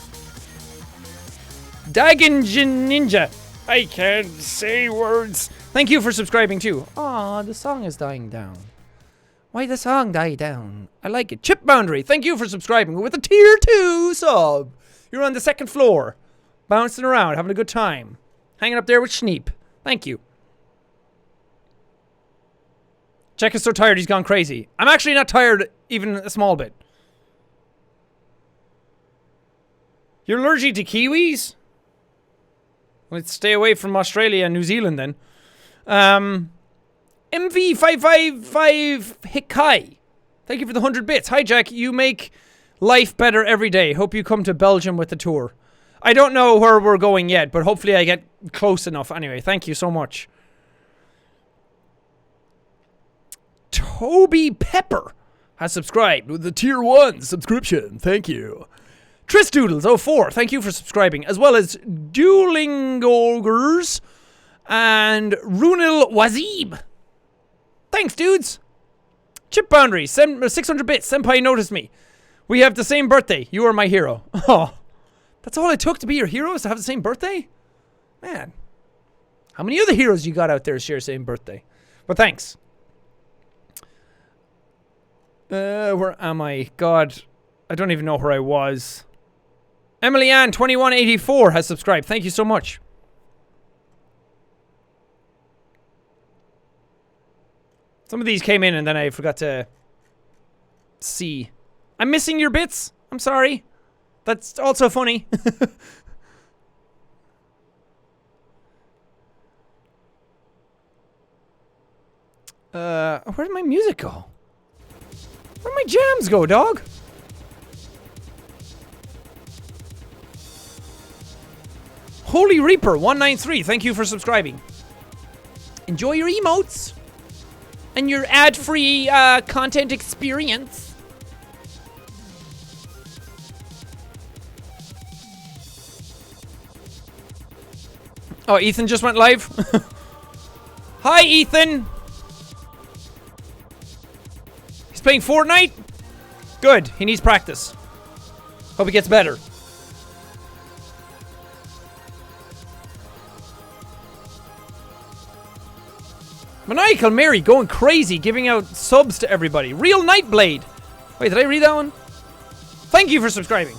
Daginja Ninja. I can't say words. Thank you for subscribing too. Aw, the song is dying down. Why the song die down? I like it. Chip Boundary, thank you for subscribing with a tier 2 sub. You're on the second floor, bouncing around, having a good time. Hanging up there with Schneep. Thank you. Jack is so tired he's gone crazy. I'm actually not tired even a small bit. You're allergic to kiwis? Let's stay away from Australia and New Zealand then. MV555 Hikai. Thank you for the 100 bits. Hi Jack, you make life better every day. Hope you come to Belgium with the tour. I don't know where we're going yet, but hopefully I get close enough. Anyway, thank you so much. Toby Pepper has subscribed with the tier 1 subscription. Thank you. Trisdoodles04, thank you for subscribing, as well as Duelingogers and Runil Wazib. Thanks, dudes. Chip Boundary, 600 bits. Senpai noticed me. We have the same birthday. You are my hero. Oh, that's all it took to be your hero, is to have the same birthday? Man, how many other heroes you got out there share the same birthday? But thanks. Where am I? God, I don't even know where I was. Emily Ann 2184 has subscribed. Thank you so much. Some of these came in and then I forgot to see. I'm missing your bits. I'm sorry. That's also funny. Where did my music go? Where'd my jams go, dog? Holy Reaper 193, thank you for subscribing. Enjoy your emotes and your ad-free content experience. Oh, Ethan just went live. Hi, Ethan. He's playing Fortnite? Good, he needs practice. Hope he gets better. Maniacal Mary going crazy, giving out subs to everybody. Real Nightblade. Wait, did I read that one? Thank you for subscribing.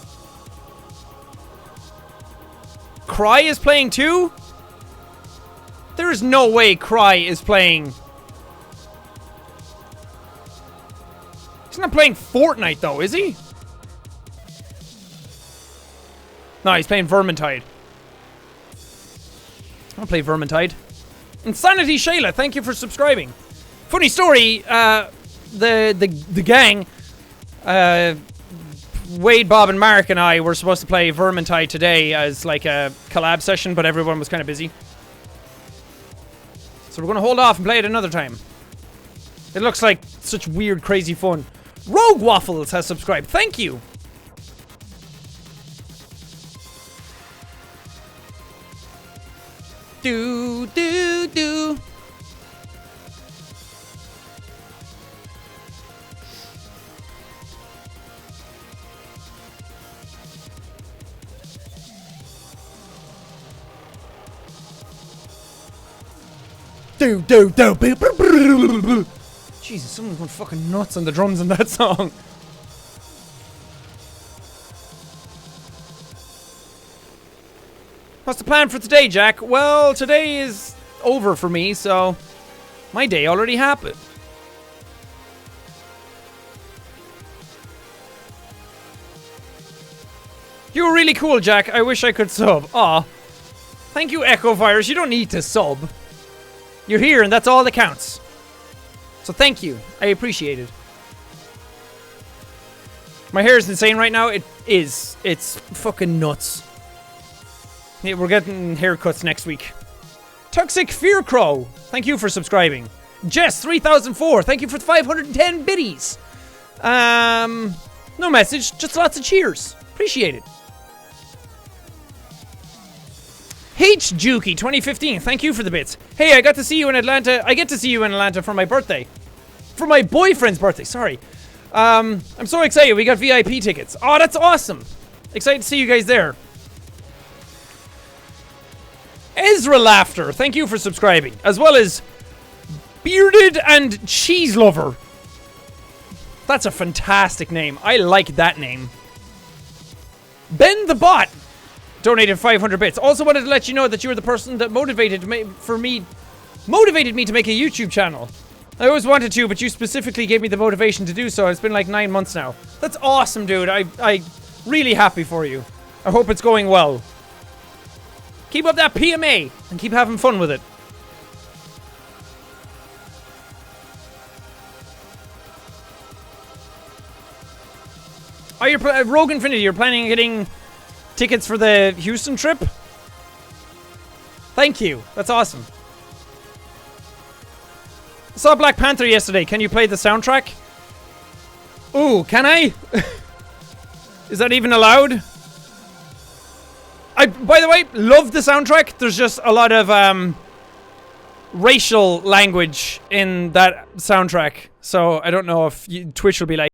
Cry is playing too? There is no way Cry is playing. He's not playing Fortnite though, is he? No, he's playing Vermintide. I'll play Vermintide. Insanity Shayla, thank you for subscribing. Funny story, the gang, Wade, Bob, and Mark and I were supposed to play Vermintide today as like a collab session, but everyone was kind of busy. So we're going to hold off and play it another time. It looks like such weird, crazy fun. Rogue Waffles has subscribed, thank you. Do. Jesus, someone's going fucking nuts on the drums in that song. What's the plan for today, Jack? Well, today is over for me, so my day already happened. You were really cool, Jack. I wish I could sub. Aw. Thank you, Echo Virus. You don't need to sub. You're here, and that's all that counts. So thank you. I appreciate it. My hair is insane right now. It is. It's fucking nuts. Yeah, we're getting haircuts next week. Toxic Fear Crow. Thank you for subscribing. Jess 3004. Thank you for the 510 biddies. No message. Just lots of cheers. Appreciate it. H Juki 2015, thank you for the bits. Hey, I got to see you in Atlanta. I get to see you in Atlanta for my birthday. For my boyfriend's birthday, sorry. I'm so excited. We got VIP tickets. Oh, that's awesome. Excited to see you guys there. Ezra Laughter, thank you for subscribing. As well as Bearded and Cheese Lover. That's a fantastic name. I like that name. Ben the Bot donated 500 bits. Also wanted to let you know that you were the person that motivated me to make a YouTube channel. I always wanted to, but you specifically gave me the motivation to do so. It's been like 9 months now. That's awesome, dude. I really happy for you. I hope it's going well. Keep up that PMA and keep having fun with it. Oh, you're Rogue Infinity. You're planning on getting tickets for the Houston trip? Thank you. That's awesome. I saw Black Panther yesterday. Can you play the soundtrack? Ooh, can I? Is that even allowed? I, by the way, love the soundtrack. There's just a lot of racial language in that soundtrack. So I don't know if Twitch will be like,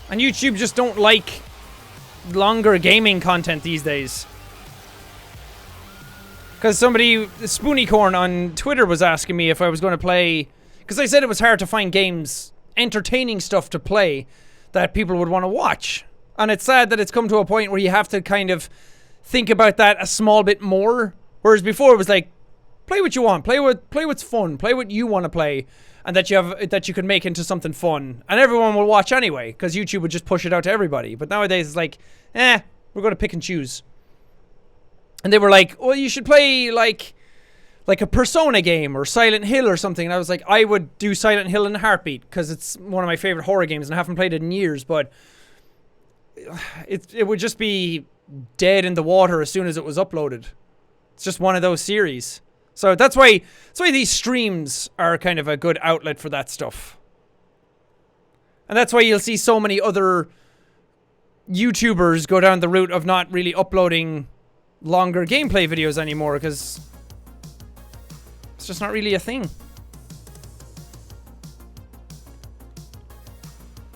And YouTube just don't like longer gaming content these days. Because somebody, Spoonycorn on Twitter, was asking me if I was going to play... Because I said it was hard to find games, entertaining stuff to play that people would want to watch. And it's sad that it's come to a point where you have to kind of think about that a small bit more. Whereas before it was like, play what you want, play what's fun, play what you want to play, and that you can make into something fun, and everyone will watch anyway because YouTube would just push it out to everybody. But nowadays it's like, we're going to pick and choose. And they were like, well, you should play like a Persona game or Silent Hill or something. And I was like, I would do Silent Hill in a heartbeat because it's one of my favorite horror games and I haven't played it in years. But it would just be dead in the water as soon as it was uploaded. It's just one of those series. So that's why these streams are kind of a good outlet for that stuff. And that's why you'll see so many other YouTubers go down the route of not really uploading longer gameplay videos anymore, because it's just not really a thing.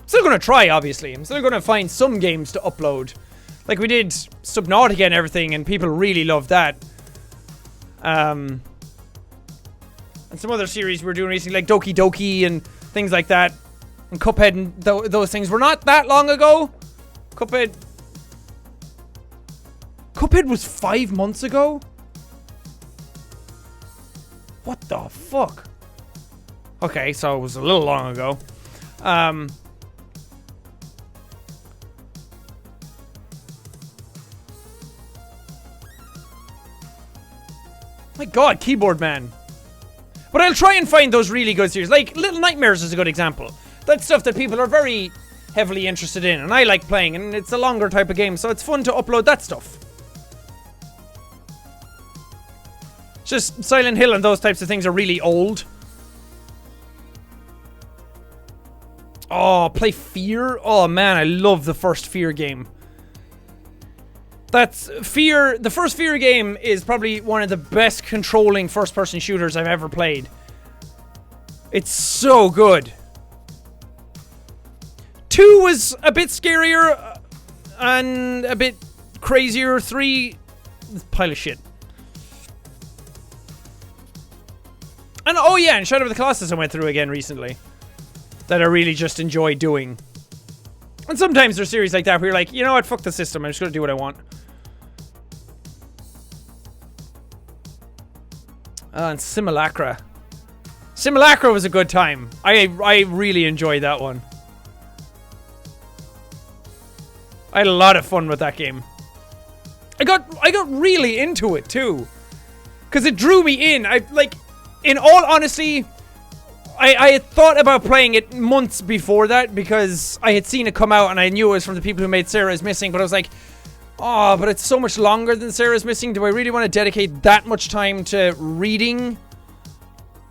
Still gonna try, obviously. I'm still gonna find some games to upload. Like we did Subnautica and everything, and people really loved that. And some other series we're doing recently, like Doki Doki and things like that. And Cuphead and those things were not that long ago. Cuphead was 5 months ago? What the fuck? Okay, so it was a little long ago. My god, Keyboard Man. But I'll try and find those really good series. Like, Little Nightmares is a good example. That's stuff that people are very heavily interested in, and I like playing, and it's a longer type of game, so it's fun to upload that stuff. It's just Silent Hill and those types of things are really old. Oh, play Fear? Oh man, I love the first Fear game. That's Fear. The first Fear game is probably one of the best controlling first-person shooters I've ever played. It's so good. 2 was a bit scarier and a bit crazier. 3, pile of shit. And oh yeah, and Shadow of the Colossus I went through again recently, that I really just enjoy doing. And sometimes there's series like that where you're like, you know what, fuck the system, I'm just gonna do what I want. And Simulacra. Simulacra was a good time. I really enjoyed that one. I had a lot of fun with that game. I got really into it too, because it drew me in. In all honesty, I had thought about playing it months before that because I had seen it come out and I knew it was from the people who made Sarah is Missing, but I was like, oh, but it's so much longer than Sarah is Missing. Do I really want to dedicate that much time to reading,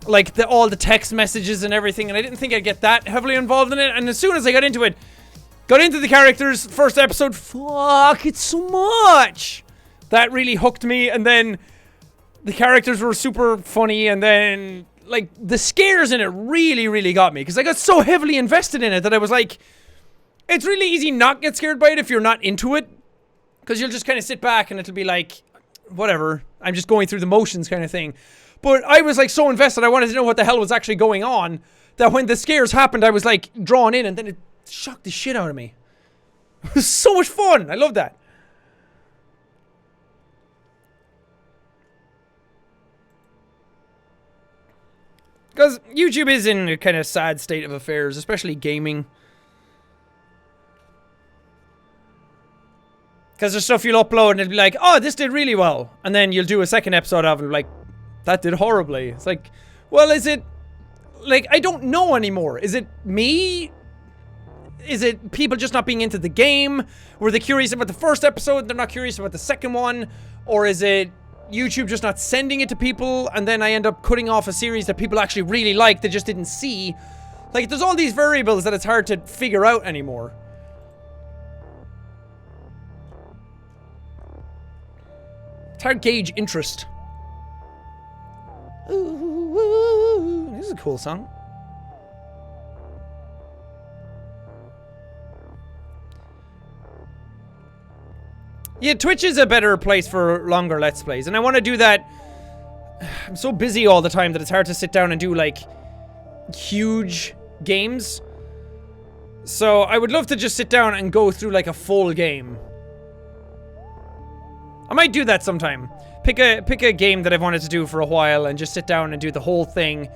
like, all the text messages and everything? And I didn't think I'd get that heavily involved in it. And as soon as I got into it, got into the characters, first episode, fuck, it's so much. That really hooked me. And then the characters were super funny. And then, like, the scares in it really, really got me, because I got so heavily invested in it that I was like, it's really easy not get scared by it if you're not into it. Because you'll just kind of sit back and it'll be like, whatever, I'm just going through the motions kind of thing. But I was like so invested, I wanted to know what the hell was actually going on, that when the scares happened, I was like drawn in, and then it shocked the shit out of me. It was so much fun. I love that. Because YouTube is in a kind of sad state of affairs, especially gaming. Because there's stuff you'll upload and it'll be like, oh, this did really well. And then you'll do a second episode of it and be like, that did horribly. It's like, well, is it... Like, I don't know anymore. Is it me? Is it people just not being into the game? Were they curious about the first episode, they're not curious about the second one? Or is it YouTube just not sending it to people, and then I end up cutting off a series that people actually really like, they just didn't see? Like, there's all these variables that it's hard to figure out anymore. It's hard to gauge interest. Ooh, ooh, ooh. This is a cool song. Yeah, Twitch is a better place for longer Let's Plays, and I want to do that. I'm so busy all the time that it's hard to sit down and do, like, huge games. So, I would love to just sit down and go through, like, a full game. I might do that sometime. Pick a game that I've wanted to do for a while and just sit down and do the whole thing.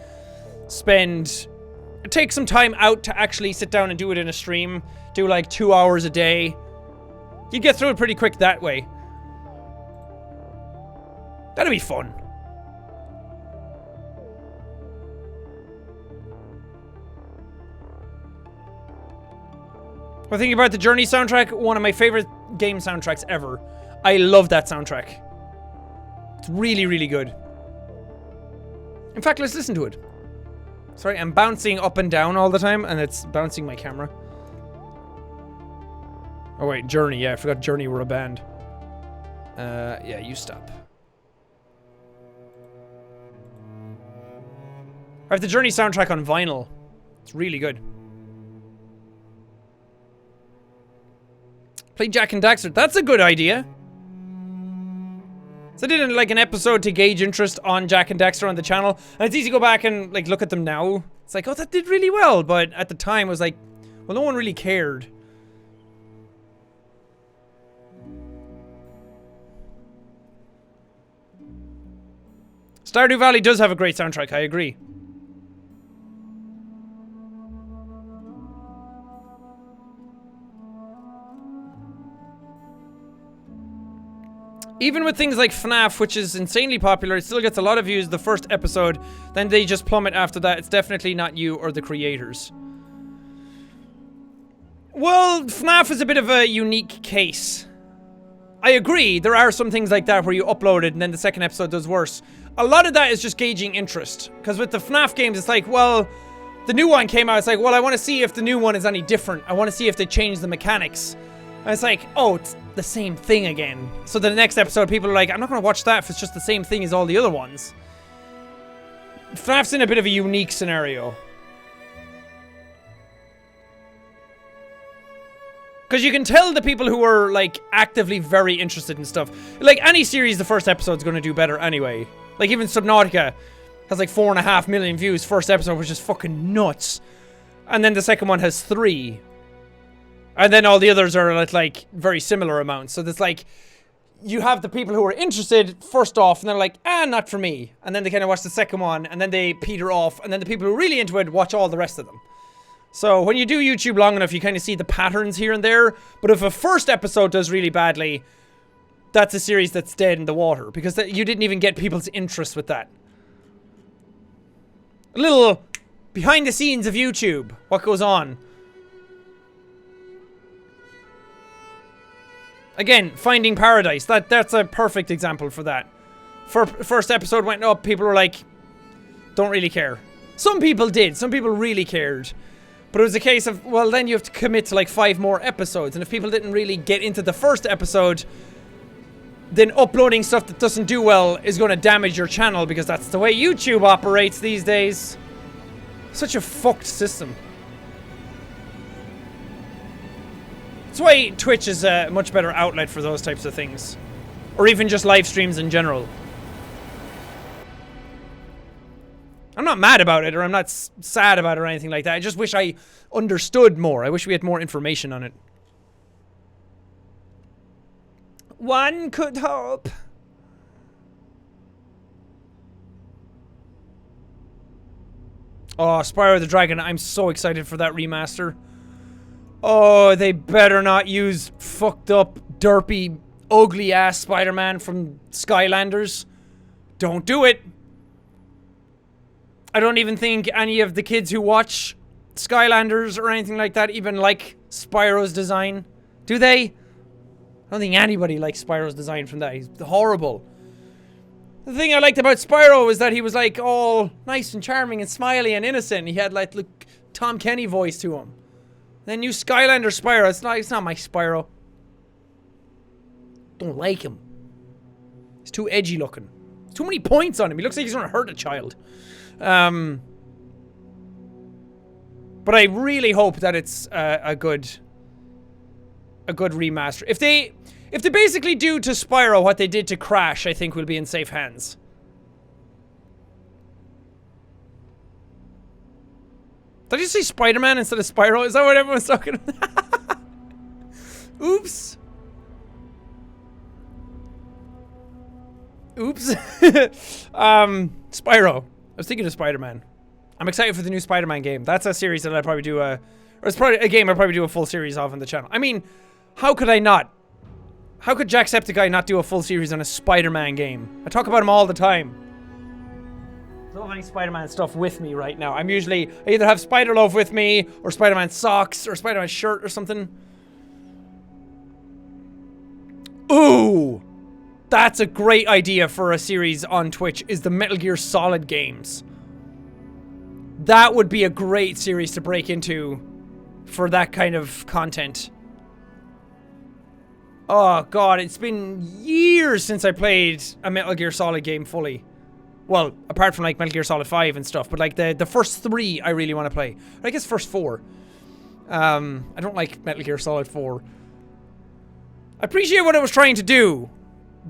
Take some time out to actually sit down and do it in a stream. Do, like, 2 hours a day. You get through it pretty quick that way. That'd be fun. Well, thinking about the Journey soundtrack, one of my favorite game soundtracks ever. I love that soundtrack. It's really, really good. In fact, let's listen to it. Sorry, I'm bouncing up and down all the time, and it's bouncing my camera. Oh wait, Journey, yeah, I forgot Journey were a band. Yeah, you stop. I have the Journey soundtrack on vinyl. It's really good. Play Jak and Daxter, that's a good idea. So I did like an episode to gauge interest on Jak and Daxter on the channel, and it's easy to go back and like look at them now. It's like, oh, that did really well, but at the time it was like, well, no one really cared. Stardew Valley does have a great soundtrack, I agree. Even with things like FNAF, which is insanely popular, it still gets a lot of views the first episode, then they just plummet after that. It's definitely not you or the creators. Well, FNAF is a bit of a unique case. I agree, there are some things like that where you upload it and then the second episode does worse. A lot of that is just gauging interest. Because with the FNAF games, it's like, well, the new one came out, it's like, well, I want to see if the new one is any different. I want to see if they change the mechanics. And it's like, oh, it's the same thing again. So the next episode, people are like, I'm not going to watch that if it's just the same thing as all the other ones. FNAF's in a bit of a unique scenario. Because you can tell the people who are, like, actively very interested in stuff. Like, any series, the first episode's going to do better anyway. Like, even Subnautica has, like, 4.5 million views. First episode was just fucking nuts. And then the second one has 3. And then all the others are at, like, very similar amounts. So there's, like, you have the people who are interested first off, and they're like, not for me. And then they kind of watch the second one, and then they peter off. And then the people who are really into it watch all the rest of them. So when you do YouTube long enough, you kind of see the patterns here and there. But if a first episode does really badly, that's a series that's dead in the water. Because you didn't even get people's interest with that. A little behind the scenes of YouTube. What goes on. Again, Finding Paradise. That's a perfect example for that. First episode went up, people were like, don't really care. Some people did. Some people really cared. But it was a case of, well, then you have to commit to like 5 more episodes. And if people didn't really get into the first episode, then uploading stuff that doesn't do well is going to damage your channel, because that's the way YouTube operates these days. Such a fucked system. That's why Twitch is a much better outlet for those types of things. Or even just live streams in general. I'm not mad about it, or I'm not sad about it or anything like that. I just wish I understood more. I wish we had more information on it. One could hope. Oh, Spyro the Dragon. I'm so excited for that remaster. Oh, they better not use fucked up, derpy, ugly-ass Spider-Man from Skylanders. Don't do it. I don't even think any of the kids who watch Skylanders or anything like that even like Spyro's design. Do they? I don't think anybody likes Spyro's design from that. He's horrible. The thing I liked about Spyro is that he was like all nice and charming and smiley and innocent. He had like Tom Kenny voice to him. Then new Skylander Spyro, it's not my Spyro. Don't like him. He's too edgy looking. There's too many points on him. He looks like he's gonna hurt a child. But I really hope that it's a good remaster. If If they basically do to Spyro what they did to Crash, I think we'll be in safe hands. Did you say Spider-Man instead of Spyro? Is that what everyone's talking about? Oops. Oops. Spyro. I was thinking of Spider-Man. I'm excited for the new Spider-Man game. That's a series that I'd probably do or it's probably a game I'd probably do a full series of on the channel. I mean, how could I not? How could Jacksepticeye not do a full series on a Spider-Man game? I talk about him all the time. I don't have any Spider-Man stuff with me right now. I either have Spider-Love with me, or Spider-Man socks, or Spider-Man shirt or something. Ooh! That's a great idea for a series on Twitch, is the Metal Gear Solid games. That would be a great series to break into for that kind of content. Oh god, it's been years since I played a Metal Gear Solid game fully. Well, apart from like Metal Gear Solid 5 and stuff, but like the first 3 I really want to play. I guess first 4. I don't like Metal Gear Solid 4. I appreciate what it was trying to do,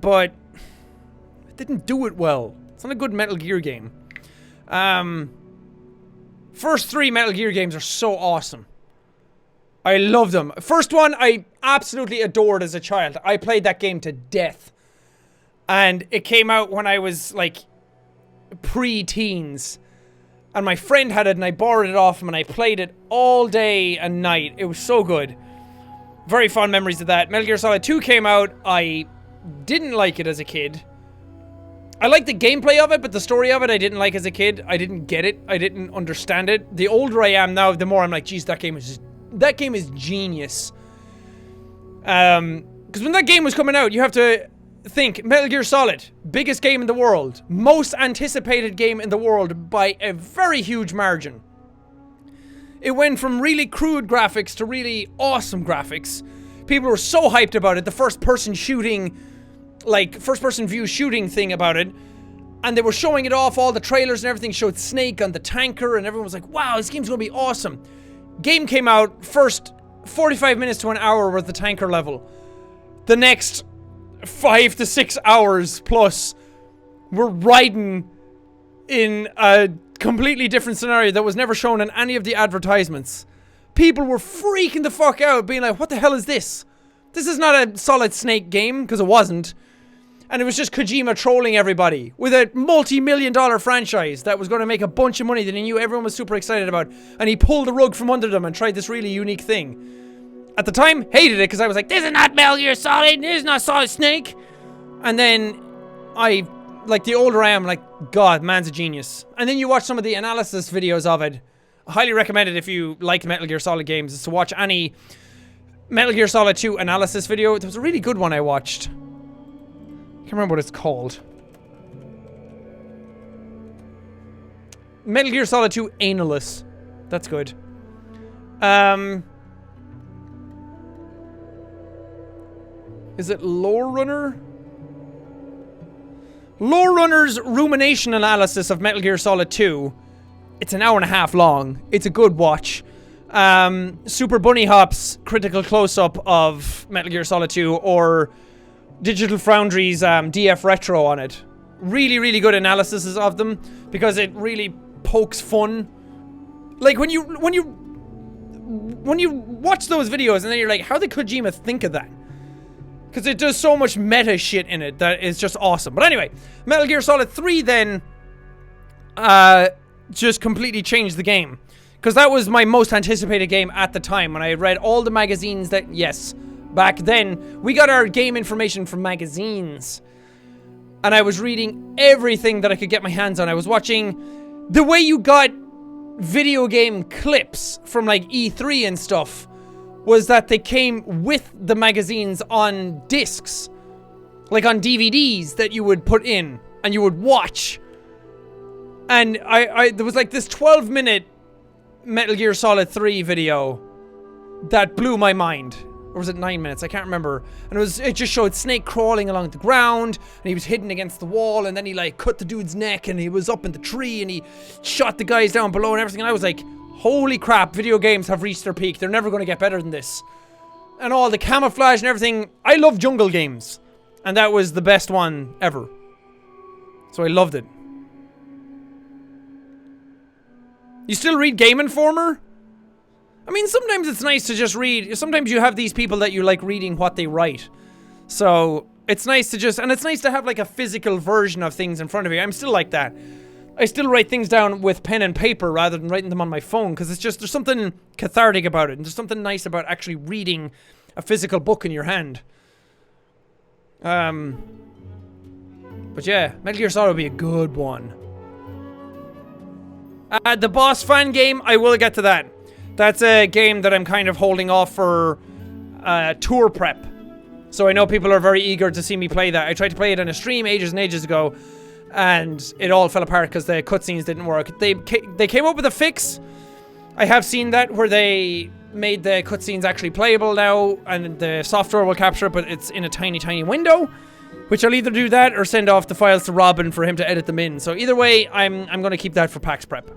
but it didn't do it well. It's not a good Metal Gear game. First 3 Metal Gear games are so awesome. I love them. First one I absolutely adored as a child. I played that game to death. And it came out when I was like pre-teens. And my friend had it and I borrowed it off him and I played it all day and night. It was so good. Very fond memories of that. Metal Gear Solid 2 came out. I didn't like it as a kid. I liked the gameplay of it, but the story of it I didn't like as a kid. I didn't get it. I didn't understand it. The older I am now, the more I'm like, geez, that game is genius. Because when that game was coming out, you have to think, Metal Gear Solid, biggest game in the world, most anticipated game in the world by a very huge margin. It went from really crude graphics to really awesome graphics. People were so hyped about it. The first-person shooting, like, first-person view shooting thing about it. And they were showing it off, all the trailers and everything showed Snake on the tanker, and everyone was like, wow, this game's gonna be awesome. Game came out, first 45 minutes to an hour were the tanker level. The next 5 to 6 hours plus were riding in a completely different scenario that was never shown in any of the advertisements. People were freaking the fuck out, being like, what the hell is this? This is not a Solid Snake game, because it wasn't. And it was just Kojima trolling everybody with a multi-million-dollar franchise that was going to make a bunch of money that he knew everyone was super excited about. And he pulled the rug from under them and tried this really unique thing. At the time, hated it because I was like, this is not Metal Gear Solid, this is not Solid Snake. And then like, the older I am, like, God, man's a genius. And then you watch some of the analysis videos of it. I highly recommend it if you like Metal Gear Solid games, is to watch any Metal Gear Solid 2 analysis video. There was a really good one I watched. I can't remember what it's called. Metal Gear Solid 2 Analyst. That's good. Is it Lore Runner? Lore Runner's rumination analysis of Metal Gear Solid 2. It's an hour and a half long. It's a good watch. Super Bunny Hop's critical close-up of Metal Gear Solid 2, or Digital Foundry's DF Retro on it. Really, really good analysis of them, because it really pokes fun. Like, when you watch those videos and then you're like, how did Kojima think of that? Because it does so much meta shit in it that is just awesome. But anyway, Metal Gear Solid 3 then just completely changed the game. Because that was my most anticipated game at the time. When I had read all the magazines that, yes, back then, we got our game information from magazines. And I was reading everything that I could get my hands on. I was watching the way you got video game clips from like E3 and stuff. Was that they came with the magazines on discs. Like on DVDs that you would put in and you would watch. And there was like this 12-minute Metal Gear Solid 3 video that blew my mind. Or was it 9 minutes? I can't remember. And it just showed Snake crawling along the ground, and he was hidden against the wall, and then he like cut the dude's neck, and he was up in the tree, and he shot the guys down below and everything. And I was like, holy crap, video games have reached their peak. They're never going to get better than this. and all the camouflage and everything. I love jungle games. And that was the best one ever. So I loved it. You still read Game Informer? I mean, sometimes it's nice to just read. Sometimes you have these people that you like reading what they write. So it's nice to just, and it's nice to have like a physical version of things in front of you. I'm still like that. I still write things down with pen and paper rather than writing them on my phone, because it's just, there's something cathartic about it. And there's something nice about actually reading a physical book in your hand. But yeah, Metal Gear Solid would be a good one. The boss fan game, I will get to that. That's a game that I'm kind of holding off for tour prep. So I know people are very eager to see me play that. I tried to play it on a stream ages and ages ago, and it all fell apart because the cutscenes didn't work. They came up with a fix. I have seen that where they made the cutscenes actually playable now, and the software will capture it, but it's in a tiny, tiny window. Which I'll either do that or send off the files to Robin for him to edit them in. So either way, I'm going to keep that for PAX prep.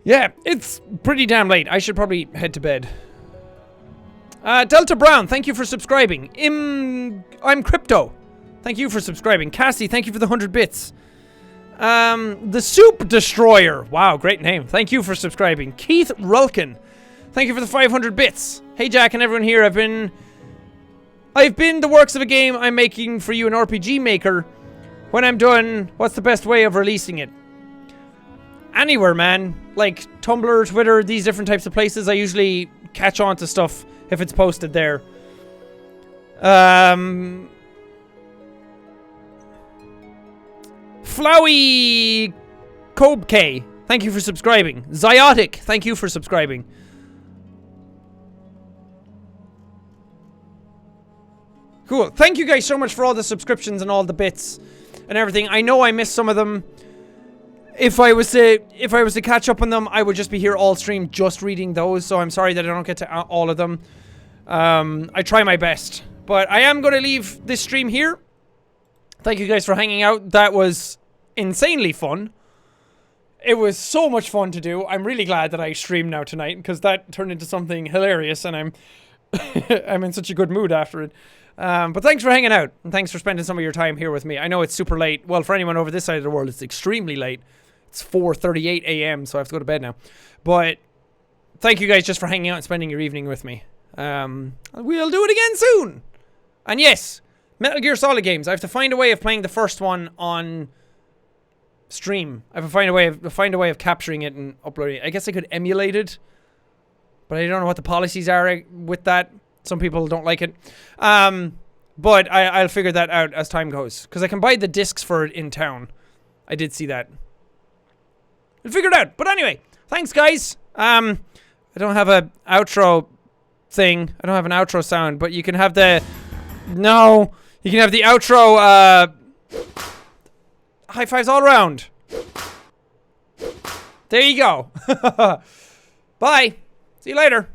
Yeah, it's pretty damn late. I should probably head to bed. Delta Brown, thank you for subscribing. I'm Crypto. Thank you for subscribing. Cassie, thank you for the 100 bits. The Soup Destroyer. Wow, great name. Thank you for subscribing. Keith Rulkin, thank you for the 500 bits. Hey Jack and everyone here, I've been the works of a game I'm making for you, an RPG maker. When I'm done, what's the best way of releasing it? Anywhere, man. Like Tumblr, Twitter, these different types of places. I usually catch on to stuff if it's posted there. Flowey Kobe, thank you for subscribing. Zyotic, thank you for subscribing. Cool. Thank you guys so much for all the subscriptions and all the bits and everything. I know I missed some of them. If I was to catch up on them, I would just be here all stream just reading those. So I'm sorry that I don't get to all of them. I try my best, but I am going to leave this stream here. Thank you guys for hanging out. That was insanely fun. It was so much fun to do. I'm really glad that I streamed now tonight, because that turned into something hilarious, and I'm I'm in such a good mood after it. But thanks for hanging out, and thanks for spending some of your time here with me. I know it's super late. Well, for anyone over this side of the world, it's extremely late. It's 4:38 a.m., so I have to go to bed now. But thank you guys just for hanging out and spending your evening with me. We'll do it again soon. And yes, Metal Gear Solid games. I have to find a way of playing the first one on stream. I have to find a way of capturing it and uploading it. I guess I could emulate it, but I don't know what the policies are with that. Some people don't like it. But I'll figure that out as time goes, because I can buy the discs for it in town. I did see that. I'll figure it out. But anyway, thanks guys. I don't have an outro thing. I don't have an outro sound, but you can have the... No. You can have the outro, high fives all around. There you go. Bye. See you later.